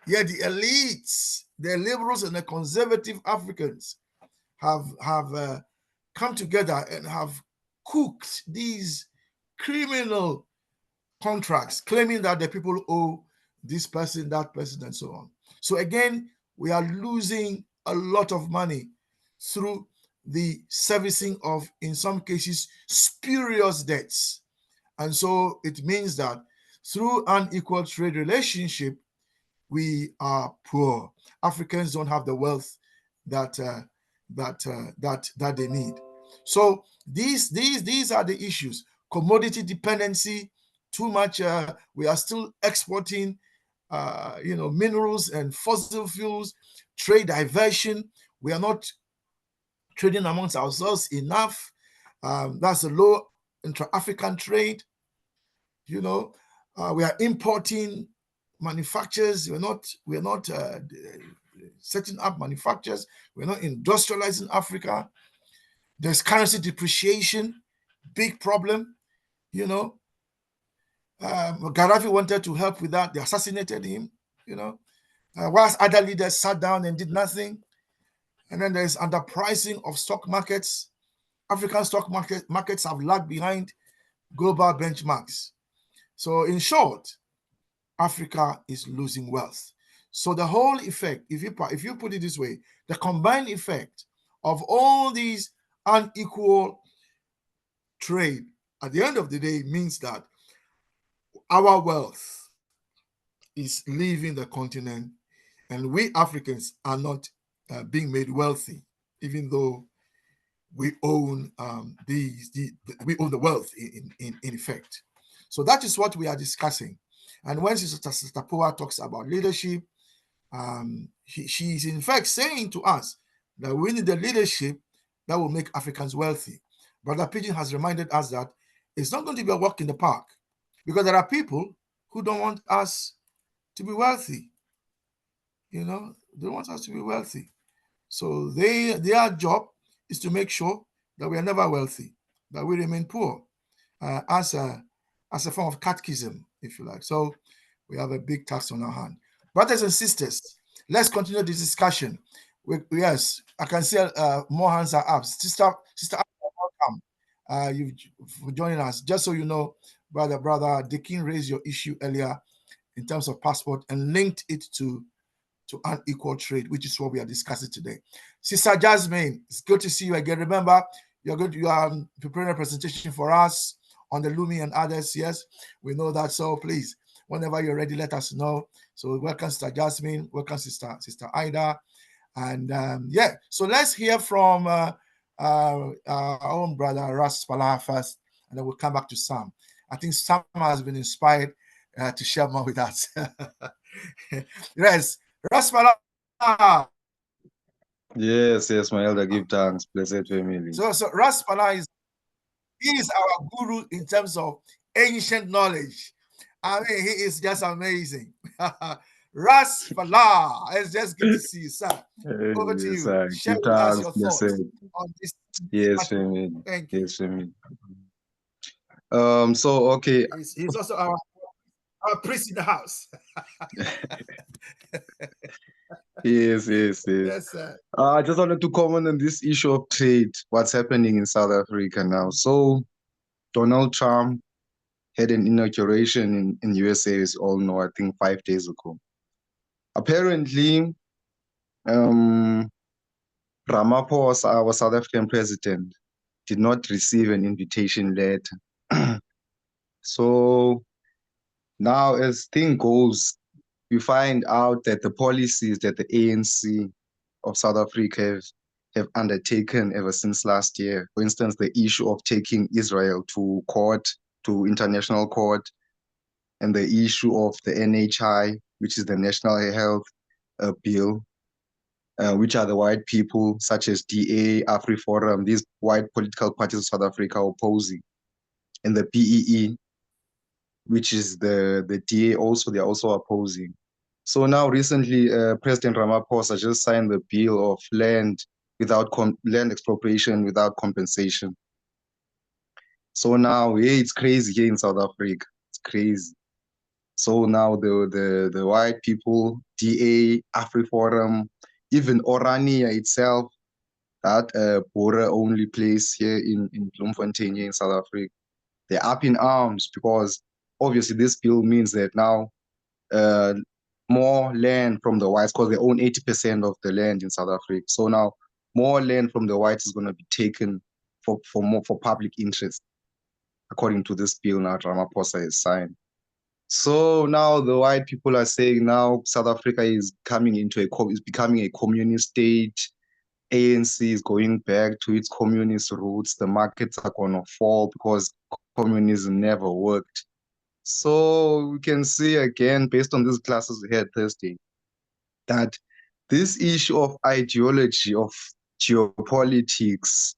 Yet the elites, the liberals and the conservative Africans have come together and have cooked these criminal contracts, claiming that the people owe this person, that person, and so on. So again, we are losing a lot of money through the servicing of, in some cases, spurious debts. And so it means that through unequal trade relationship, we are poor. Africans don't have the wealth that they need. So these are the issues. Commodity dependency, too much. We are still exporting, minerals and fossil fuels. Trade diversion. We are not trading amongst ourselves enough. That's a low intra-African trade. We are importing manufacturers. We're not setting up manufacturers. We're not industrializing Africa. There's currency depreciation, big problem. Gaddafi wanted to help with that. They assassinated him. Whilst other leaders sat down and did nothing. And then there's underpricing of stock markets. African stock markets have lagged behind global benchmarks. So in short, Africa is losing wealth. So the whole effect, if you put it this way, the combined effect of all these unequal trade at the end of the day means that our wealth is leaving the continent, and we Africans are not being made wealthy, even though we own we own the wealth in effect. So that is what we are discussing. And when Sister Poa talks about leadership, she is in fact saying to us that we need the leadership that will make Africans wealthy. Brother Pigeon has reminded us that it's not going to be a walk in the park, because there are people who don't want us to be wealthy. They don't want us to be wealthy. So their job is to make sure that we are never wealthy, that we remain poor, as a form of catechism, if you like. So we have a big task on our hand. Brothers and sisters, let's continue this discussion. Yes, I can see more hands are up. Sister, welcome. You've for joining us. Just so you know, brother Dickin raised your issue earlier in terms of passport and linked it to unequal trade, which is what we are discussing today. Sister Jasmine, it's good to see you again. Remember, you are preparing a presentation for us on the Lumi and others. Yes, we know that. So please, whenever you're ready, let us know. So welcome, Sister Jasmine. Welcome, Sister Ida. And so let's hear from our own brother Ras Palah first, and then we'll come back to Sam. I think Sam has been inspired to share more with us. Yes, Ras Palah. Yes, my elder, give thanks, blessed family. So Ras Palah is our guru in terms of ancient knowledge. I mean, he is just amazing. Ras Palah, it's just good to see you, sir. Over to you. Sir. Share Give with us thanks, your thoughts blessed. on this. Yes, family. Thank you. Yes, family. So okay. He's also our priest in the house. Yes. Yes, sir. I just wanted to comment on this issue of trade, what's happening in South Africa now. So Donald Trump had an inauguration in USA, as you all know, I think 5 days ago. Apparently, Ramaphosa, our South African president, did not receive an invitation letter. So now, as thing goes, we find out that the policies that the ANC of South Africa have undertaken ever since last year, for instance, the issue of taking Israel to court, to international court, and the issue of the NHI, which is the National Health Bill, which are the white people such as DA, AfriForum, these white political parties of South Africa opposing, and the PEE, which is the DA also, they're also opposing. So now recently, President Ramaphosa just signed the bill of land land expropriation without compensation. So now, yeah, it's crazy here in South Africa. It's crazy. So now the white people, DA, AfriForum, even Orania itself, that Bora only place here in Bloemfontein here in South Africa, they're up in arms because obviously this bill means that now more land from the whites, because they own 80% of the land in South Africa. So now more land from the whites is going to be taken for public interest, according to this bill now Ramaphosa has signed. So now the white people are saying now South Africa is becoming a communist state. ANC is going back to its communist roots. The markets are going to fall because communism never worked. So we can see again, based on these classes we had Thursday, that this issue of ideology, of geopolitics,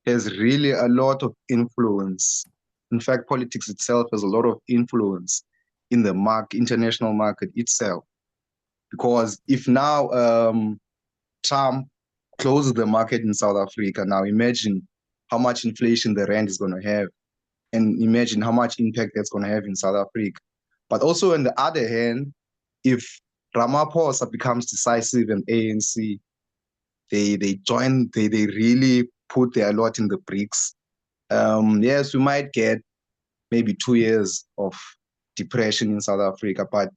has really a lot of influence. In fact, politics itself has a lot of influence in the international market itself. Because if now Trump closes the market in South Africa, now imagine how much inflation the rand is going to have, and imagine how much impact that's going to have in South Africa. But also on the other hand, if Ramaphosa becomes decisive and ANC, they really put their lot in the bricks. Yes, we might get maybe 2 years of depression in South Africa, but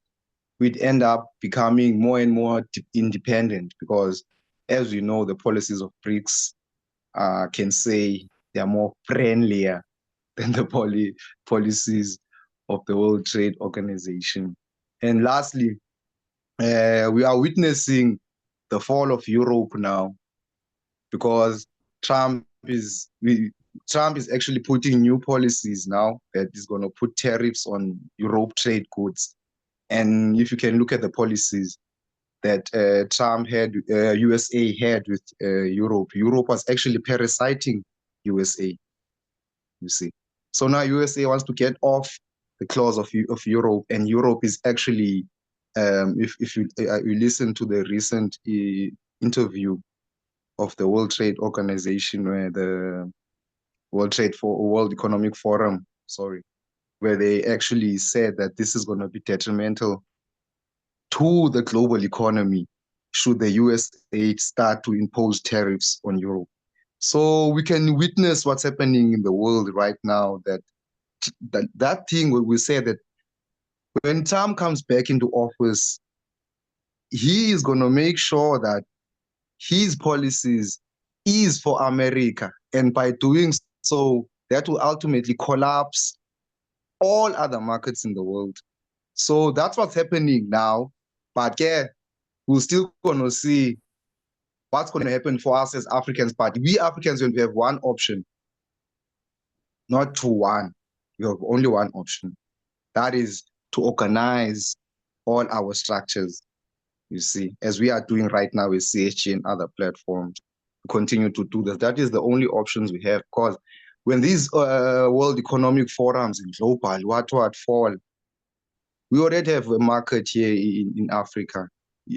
we'd end up becoming more and more independent because, as we know, the policies of BRICS can say they are more friendlier than the policies of the World Trade Organization. And lastly, we are witnessing the fall of Europe now because Trump is actually putting new policies now that is going to put tariffs on Europe trade goods. And if you can look at the policies that USA had with Europe was actually parasiting USA, you see. So now USA wants to get off the claws of Europe, and Europe is actually, if you listen to the recent interview of the World Trade Organization, where the World Economic Forum, where they actually said that this is going to be detrimental to the global economy should the USA start to impose tariffs on Europe. So we can witness what's happening in the world right now, that thing where we say that when Trump comes back into office, he is going to make sure that his policies is for America. And by doing so, that will ultimately collapse all other markets in the world. So that's what's happening now. But yeah, we're still going to see what's going to happen for us as Africans. But we Africans, when we have one option, not two, one. We have only one option. That is to organize all our structures, you see, as we are doing right now with CHG and other platforms. Continue to do that. That is the only options we have, because when these World Economic Forums in global, what fall, we already have a market here in Africa.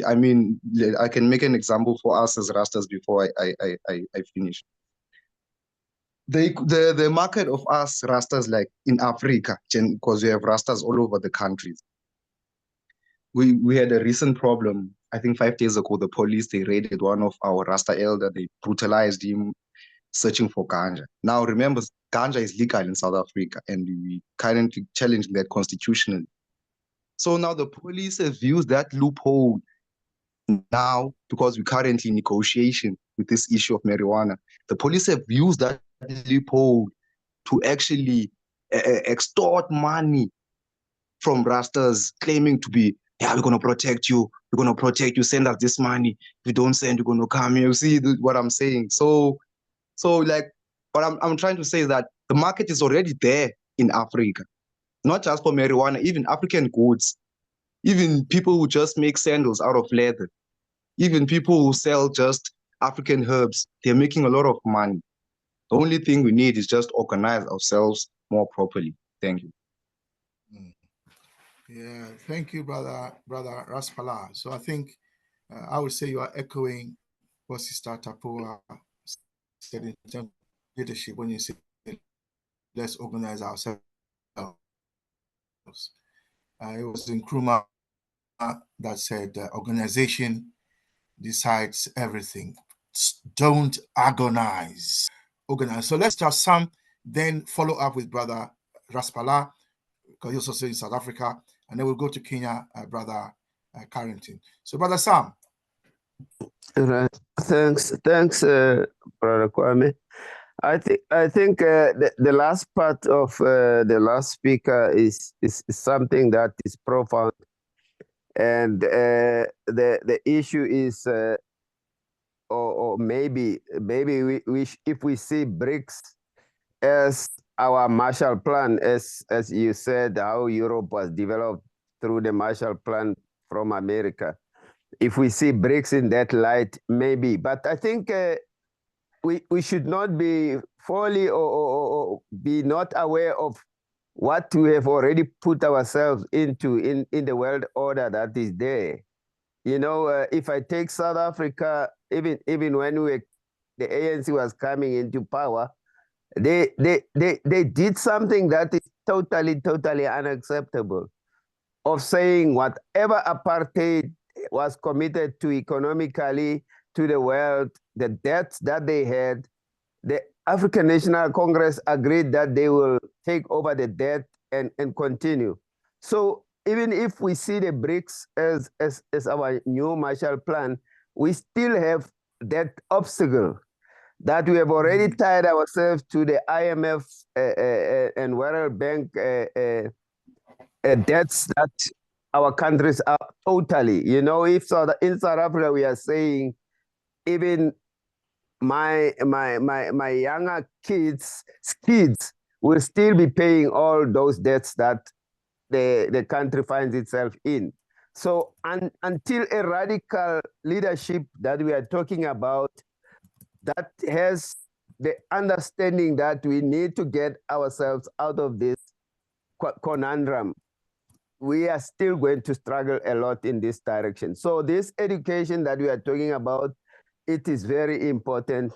I mean, I can make an example for us as Rastas before I finish. The market of us Rastas, like in Africa, because we have Rastas all over the countries. We had a recent problem. I think 5 days ago, the police, they raided one of our Rasta elder. They brutalized him, searching for ganja. Now, remember, ganja is legal in South Africa, and we currently challenging that constitutionally. So now the police have used that loophole now, because we're currently in negotiation with this issue of marijuana. The police have used that loophole to actually extort money from Rastas claiming to be yeah, we're going to protect you. We're going to protect you. Send us this money. If you don't send, you're going to come here. You see what I'm saying? So like, what I'm trying to say is that the market is already there in Africa, not just for marijuana, even African goods, even people who just make sandals out of leather, even people who sell just African herbs, they're making a lot of money. The only thing we need is just organize ourselves more properly. Thank you. Yeah, thank you, brother Raspala. So I think I would say you are echoing what Sister Tapua said in terms of leadership when you say let's organize ourselves. It was Nkrumah that said organization decides everything. Don't agonize. Organize. So let's just some then follow up with Brother Raspala, because he's also in South Africa, and then we'll go to Kenya, Brother Carrington. So, Brother Sam. Right. Thanks, Brother Kwame. I think the last part of the last speaker is something that is profound, and the issue is, or maybe we if we see BRICS as our Marshall Plan, as you said, how Europe was developed through the Marshall Plan from America. If we see BRICS in that light, maybe. But I think we should not be fully or be not aware of what we have already put ourselves into in the world order that is there. You know, if I take South Africa, even when the ANC was coming into power, they did something that is totally unacceptable, of saying whatever apartheid was committed to economically to the world, the debts that they had, the African National Congress agreed that they will take over the debt and continue. So even if we see the BRICS as our new Marshall Plan, we still have that obstacle that we have already tied ourselves to the IMF and World Bank debts that our countries are totally. You know, if in South Africa we are saying even my younger kids will still be paying all those debts that the country finds itself in. So until a radical leadership that we are talking about that has the understanding that we need to get ourselves out of this conundrum, we are still going to struggle a lot in this direction. So this education that we are talking about, it is very important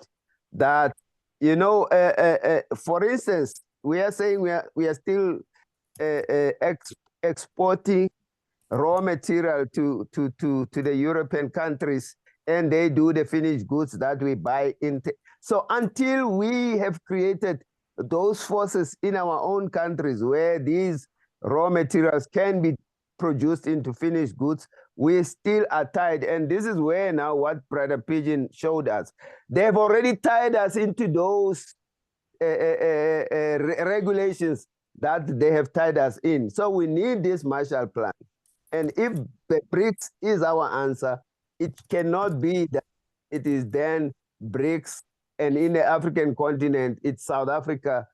that, you know, for instance, we are saying we are still exporting raw material to the European countries, and they do the finished goods that we buy in. So until we have created those forces in our own countries where these raw materials can be produced into finished goods, we still are tied. And this is where now what Brother Pigeon showed us. They've already tied us into those regulations that they have tied us in. So we need this Marshall Plan. And if the BRICS is our answer, it cannot be that it is then BRICS, and in the African continent, it's South Africa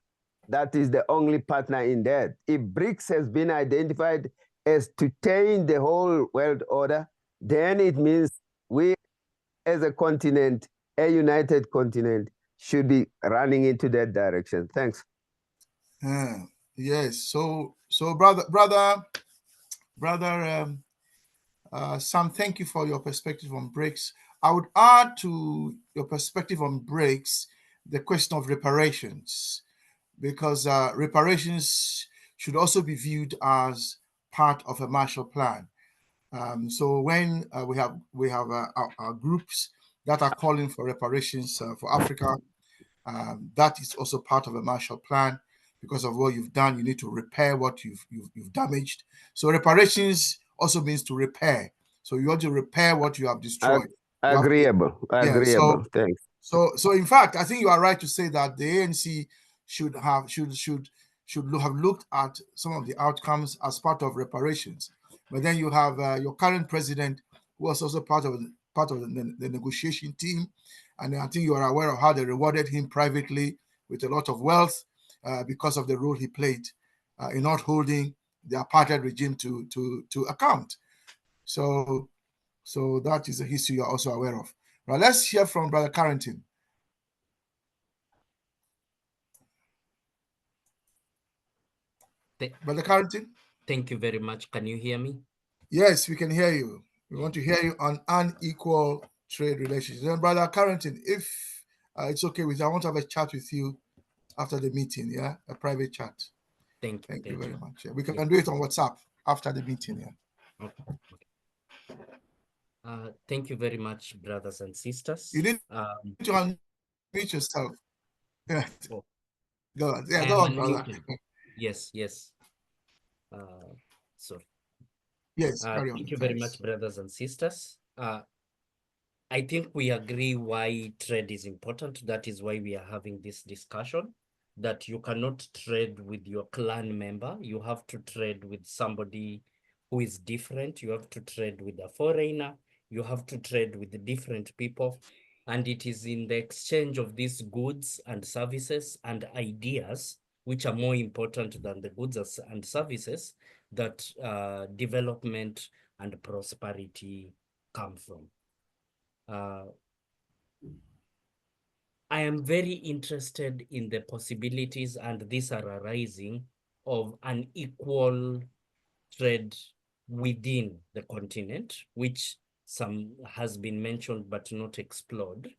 that is the only partner in that. If BRICS has been identified as to change the whole world order, then it means we as a continent, a united continent, should be running into that direction. Thanks. Yes. So brother Sam, thank you for your perspective on BRICS. I would add to your perspective on BRICS the question of reparations, because reparations should also be viewed as part of a Marshall Plan. So when we have our groups that are calling for reparations for Africa, that is also part of a Marshall Plan. Because of what you've done, you need to repair what you've damaged. So reparations also means to repair. So you want to repair what you have destroyed. Agreeable. So, thanks. So in fact, I think you are right to say that the ANC should have looked at some of the outcomes as part of reparations. But then you have your current president, who was also part of the negotiation team, and I think you are aware of how they rewarded him privately with a lot of wealth because of the role he played in not holding the apartheid regime to account. So that is a history you're also aware of. Now let's hear from Brother Carrington. Brother Carrington? Thank you very much. Can you hear me? Yes, we can hear you. We want to hear you on unequal trade relations. And Brother Carrington, if it's okay with you, I want to have a chat with you after the meeting, yeah? A private chat. Thank you. Thank you very much. Yeah. We can do it on WhatsApp after the meeting, yeah. Okay. Thank you very much, brothers and sisters. You need to unmute yourself. Yeah. Oh. Go on. Yeah, go on, brother. Yes. Sorry. Yes, carry on. Thank you very much, brothers and sisters. I think we agree why trade is important. That is why we are having this discussion, that you cannot trade with your clan member. You have to trade with somebody who is different. You have to trade with a foreigner. You have to trade with different people. And it is in the exchange of these goods and services and ideas, which are more important than the goods and services, that development and prosperity come from. I am very interested in the possibilities, and these are arising, of an equal trade within the continent, which some has been mentioned but not explored.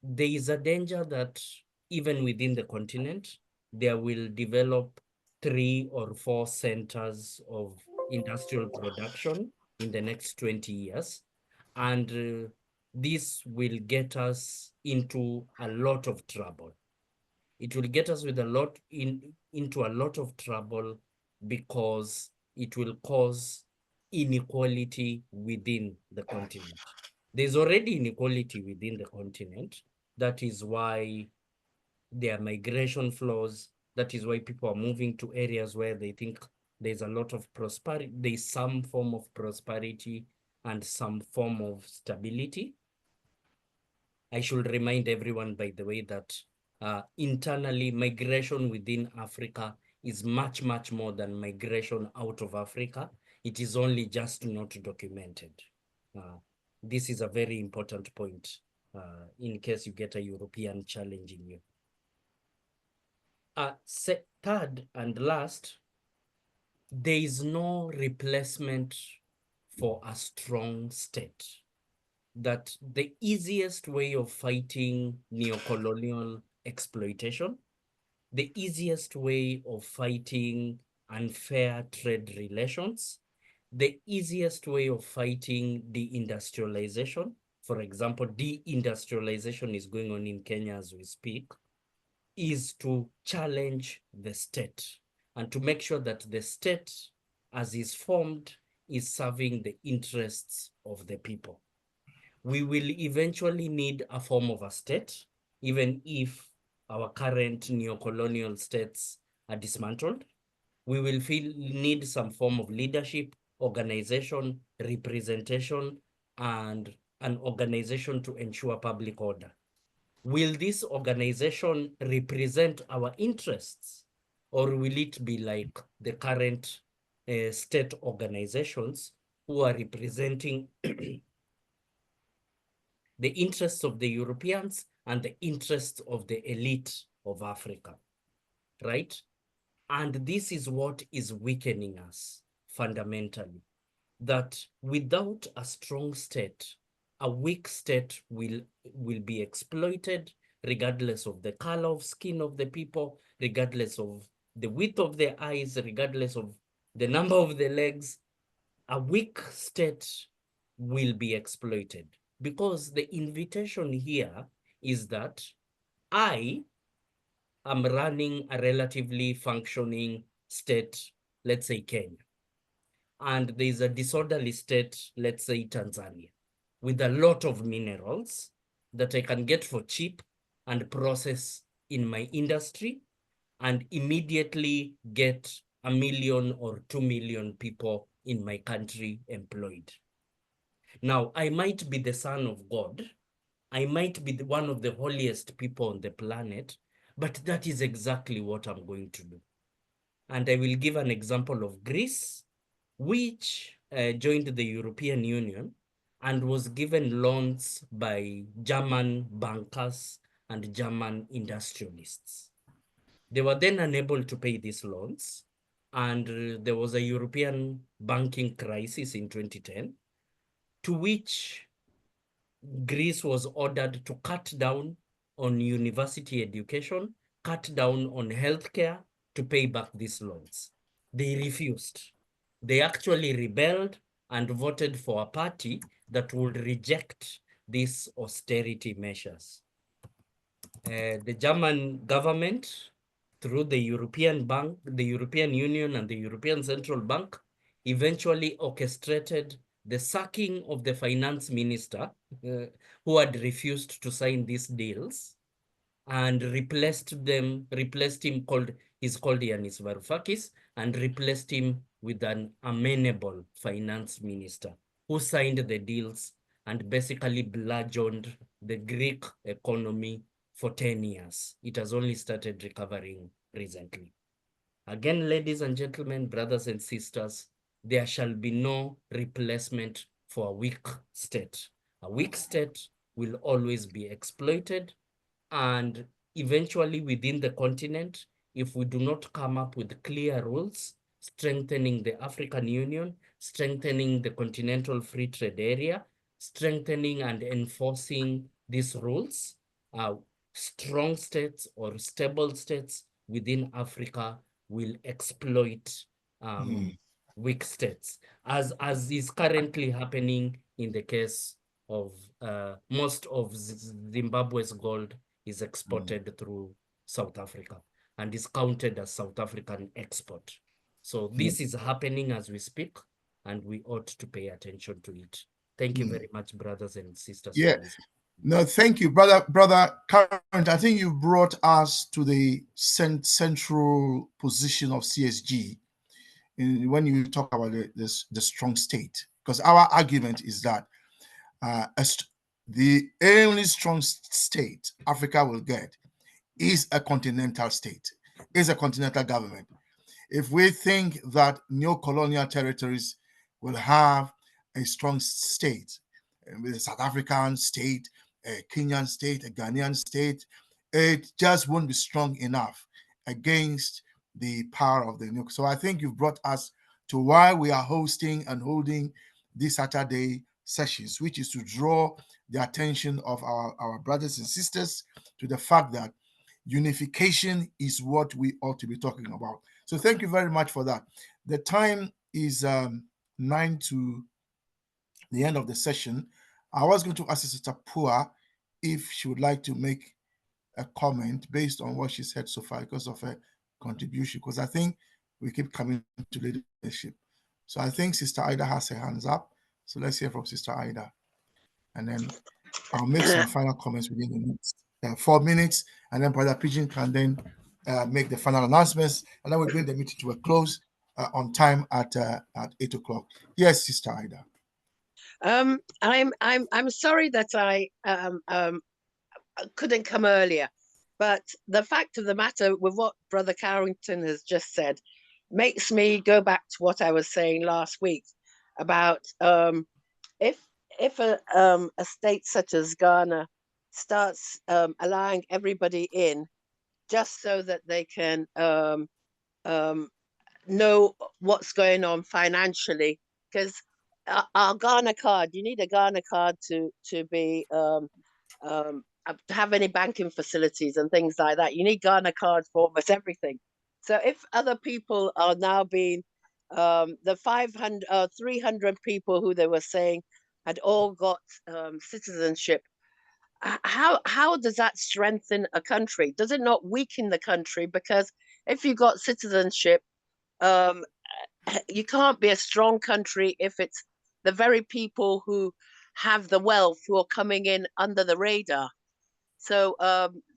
There is a danger that even within the continent, there will develop 3 or 4 centers of industrial production in the next 20 years. And this will get us into a lot of trouble. It will get us with into a lot of trouble because it will cause inequality within the continent. There's already inequality within the continent. That is why there are migration flows. That is why people are moving to areas where they think there's a lot of prosperity, there's some form of prosperity and some form of stability. I should remind everyone, by the way, that internally migration within Africa is much, much more than migration out of Africa. It is only just not documented. This is a very important point in case you get a European challenging you. Third and last, there is no replacement for a strong state. That the easiest way of fighting neocolonial exploitation, the easiest way of fighting unfair trade relations, the easiest way of fighting deindustrialization, for example, deindustrialization is going on in Kenya as we speak, is to challenge the state and to make sure that the state, as is formed, is serving the interests of the people. We will eventually need a form of a state, even if our current neocolonial states are dismantled. We will need some form of leadership, organization, representation, and an organization to ensure public order. Will this organization represent our interests, or will it be like the current state organizations who are representing the interests of the Europeans and the interests of the elite of Africa, right? And this is what is weakening us fundamentally, that without a strong state, a weak state will be exploited regardless of the color of skin of the people, regardless of the width of their eyes, regardless of the number of the legs. A weak state will be exploited, because the invitation here is that I am running a relatively functioning state, let's say Kenya, and there's a disorderly state, let's say Tanzania, with a lot of minerals that I can get for cheap and process in my industry and immediately get 1 million or 2 million people in my country employed. Now, I might be the son of God. I might be one of the holiest people on the planet, but that is exactly what I'm going to do. And I will give an example of Greece, which joined the European Union and was given loans by German bankers and German industrialists. They were then unable to pay these loans, and there was a European banking crisis in 2010, to which Greece was ordered to cut down on university education, cut down on healthcare to pay back these loans. They refused. They actually rebelled and voted for a party that would reject these austerity measures. The German government, through the European Bank, the European Union, and the European Central Bank, eventually orchestrated the sacking of the finance minister who had refused to sign these deals, and replaced him he's called Yanis Varoufakis, and replaced him with an amenable finance minister who signed the deals and basically bludgeoned the Greek economy for 10 years. It has only started recovering recently. Again, ladies and gentlemen, brothers and sisters, there shall be no replacement for a weak state. A weak state will always be exploited, and eventually within the continent, if we do not come up with clear rules, strengthening the African Union, strengthening the Continental Free Trade Area, strengthening and enforcing these rules, strong states or stable states within Africa will exploit weak states, as is currently happening in the case of most of Zimbabwe's gold is exported through South Africa and is counted as South African export. So this is happening as we speak, and we ought to pay attention to it. Thank you very much, brothers and sisters. Yeah. No, thank you, brother Current. I think you brought us to the central position of CSG when you talk about the strong state, because our argument is that the only strong state Africa will get is a continental state, is a continental government. If we think that neo-colonial territories will have a strong state, with a South African state, a Kenyan state, a Ghanaian state, it just won't be strong enough against the power of the new. So I think you've brought us to why we are hosting and holding these Saturday sessions, which is to draw the attention of our brothers and sisters to the fact that unification is what we ought to be talking about. So thank you very much for that. The time is 9 to the end of the session. I was going to ask Sister Pua if she would like to make a comment based on what she said so far because of her contribution, because I think we keep coming to leadership. So I think Sister Ida has her hands up. So let's hear from Sister Ida. And then I'll make some final comments within the next 4 minutes. And then Brother Pigeon can then make the final announcements. And then we'll bring the meeting to a close on time at 8 o'clock. Yes, Sister Ida. I'm sorry that I couldn't come earlier, but the fact of the matter with what Brother Carrington has just said makes me go back to what I was saying last week about if a state such as Ghana starts allowing everybody in just so that they can know what's going on financially, because our Ghana card, you need a Ghana card to be to have any banking facilities and things like that. You need Ghana cards for almost everything. So if other people are now being the 300 people who they were saying had all got citizenship, how does that strengthen a country? Does it not weaken the country? Because if you got citizenship, you can't be a strong country if it's the very people who have the wealth who are coming in under the radar. So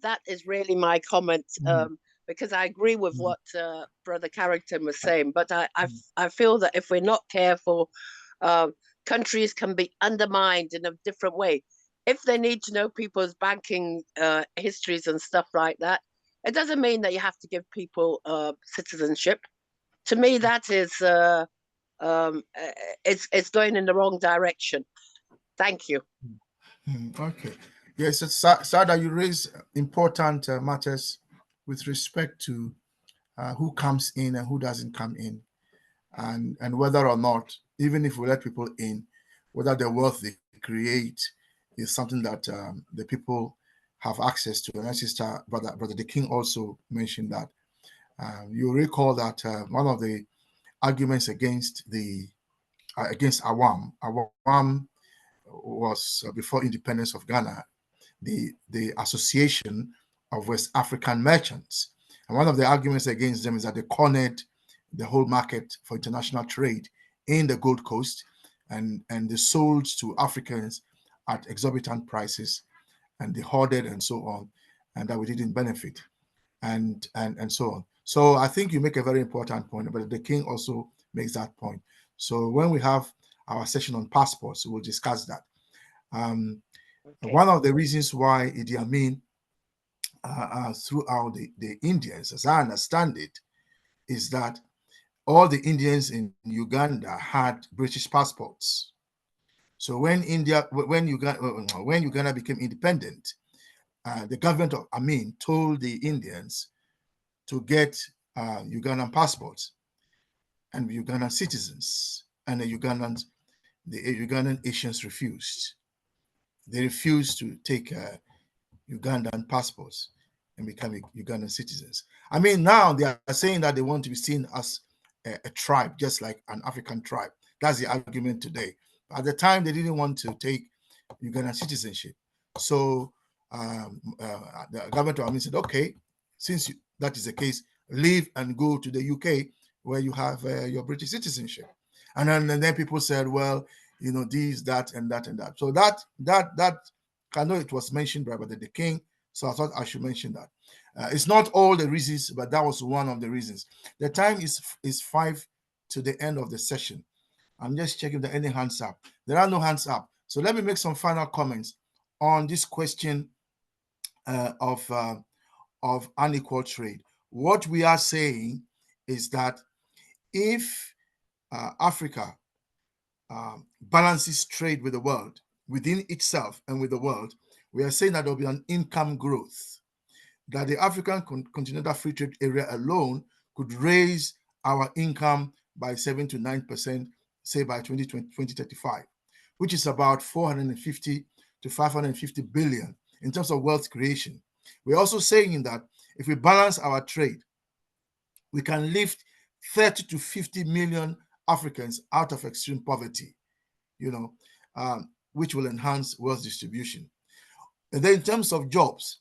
that is really my comment, because I agree with what Brother Carrington was saying. But I feel that if we're not careful, countries can be undermined in a different way. If they need to know people's banking histories and stuff like that, it doesn't mean that you have to give people citizenship. To me, that is it's going in the wrong direction. Thank you. Okay. Yes, it's Sada, you raise important matters with respect to who comes in and who doesn't come in, and whether or not, even if we let people in, whether the wealth they create is something that the people have access to. And my sister, brother the King also mentioned that. You recall that one of the arguments against against Awam was before independence of Ghana, the Association of West African Merchants. And one of the arguments against them is that they cornered the whole market for international trade in the Gold Coast, and they sold to Africans at exorbitant prices, and they hoarded and so on, and that we didn't benefit, and so on. So I think you make a very important point, but the King also makes that point. So when we have our session on passports, we'll discuss that. Okay. One of the reasons why Idi Amin throughout the Indians, as I understand it, is that all the Indians in Uganda had British passports. So when Uganda became independent, the government of Amin told the Indians to get Ugandan passports and Ugandan citizens, and the Ugandan Asians refused. They refused to take Ugandan passports and become Ugandan citizens. I mean, now they are saying that they want to be seen as a tribe, just like an African tribe. That's the argument today. At the time, they didn't want to take Ugandan citizenship. So the government of Amin said, okay, since that is the case, leave and go to the UK where you have your British citizenship. And then people said, well, you know, this, that, and that, and that. So that I know it was mentioned by the King, so I thought I should mention that. It's not all the reasons, but that was one of the reasons. The time is 5 to the end of the session. I'm just checking if there are any hands up. There are no hands up. So let me make some final comments on this question of unequal trade. What we are saying is that if Africa balances trade with the world, within itself and with the world, we are saying that there will be an income growth, that the African Continental Free Trade Area alone could raise our income by 7 to 9%, say by 2035, which is about 450 to 550 billion in terms of wealth creation. We're also saying that if we balance our trade, we can lift 30 to 50 million Africans out of extreme poverty, which will enhance wealth distribution. And then in terms of jobs,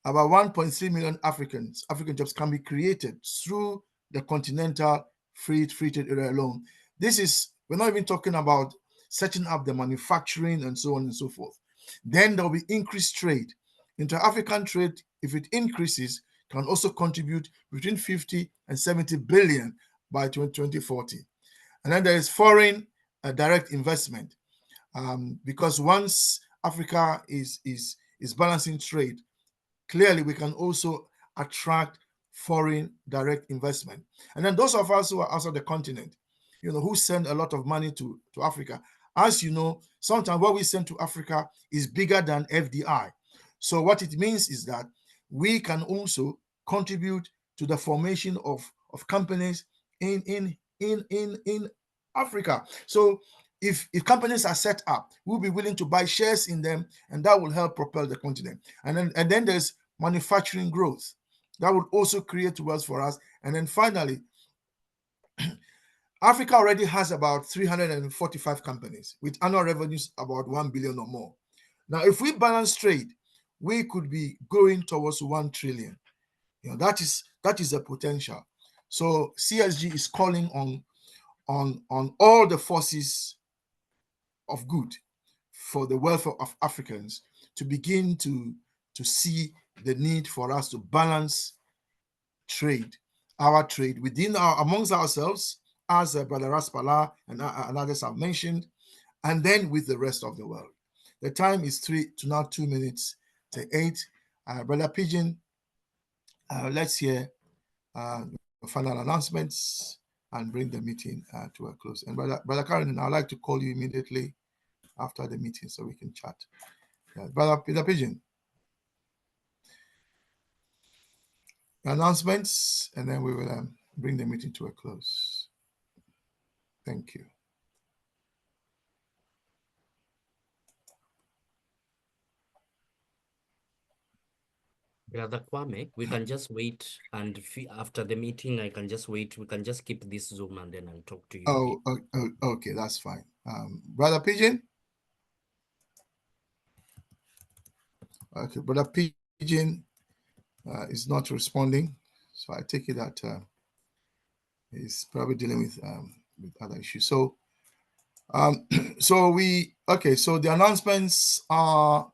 about 1.3 million African jobs can be created through the continental free trade area alone. We're not even talking about setting up the manufacturing and so on and so forth. Then there will be increased trade. Inter-African trade, if it increases, can also contribute between 50 and 70 billion by 2040. And then there is foreign direct investment, because once Africa is balancing trade, clearly we can also attract foreign direct investment. And then those of us who are outside the continent, who send a lot of money to Africa, as you know, sometimes what we send to Africa is bigger than FDI. So what it means is that we can also contribute to the formation of companies in Africa. So if companies are set up, we'll be willing to buy shares in them, and that will help propel the continent. And then there's manufacturing growth that would also create wealth for us. And then finally, Africa already has about 345 companies with annual revenues about 1 billion or more. Now, if we balance trade, we could be going towards 1 trillion. That is a potential. So CSG is calling on all the forces of good for the welfare of Africans to begin to see the need for us to balance trade, our trade within amongst ourselves, as Brother Raspala and others have mentioned, and then with the rest of the world. The time is 2 minutes to 8. Brother Pigeon, let's hear the final announcements and bring the meeting to a close. And Brother Karen, I'd like to call you immediately after the meeting so we can chat. Brother Pigeon, announcements, and then we will bring the meeting to a close. Thank you. Brother Kwame, we can just wait, and after the meeting, I can just wait. We can just keep this Zoom, and then I'll talk to you. Okay, that's fine. Brother Pigeon? Okay, Brother Pigeon is not responding, so I take it that he's probably dealing with other issues. So, so the announcements are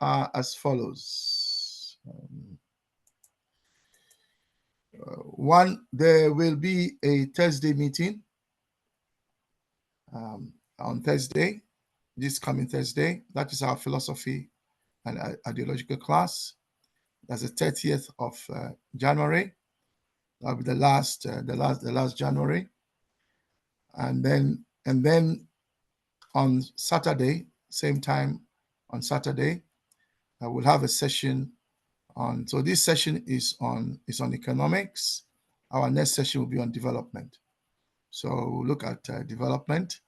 as follows. One, there will be a Thursday meeting on Thursday, this coming Thursday. That is our philosophy and ideological class. That's the 30th of January. That'll be the last January, and then on Saturday, same time on Saturday, we'll have a session on. So this session is on economics. Our next session will be on development. So we'll look at development,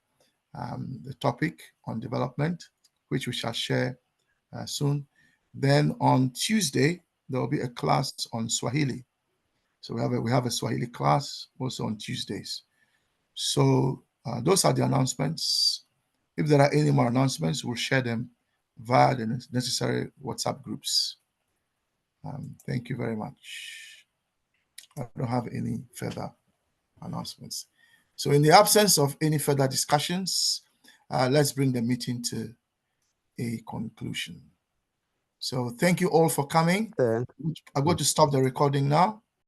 the topic on development, which we shall share soon. Then on Tuesday, there will be a class on Swahili. So we have a Swahili class also on Tuesdays. So those are the announcements. If there are any more announcements, we'll share them via the necessary WhatsApp groups. Thank you very much. I don't have any further announcements. So in the absence of any further discussions, let's bring the meeting to a conclusion. So thank you all for coming. I'm going to stop the recording now.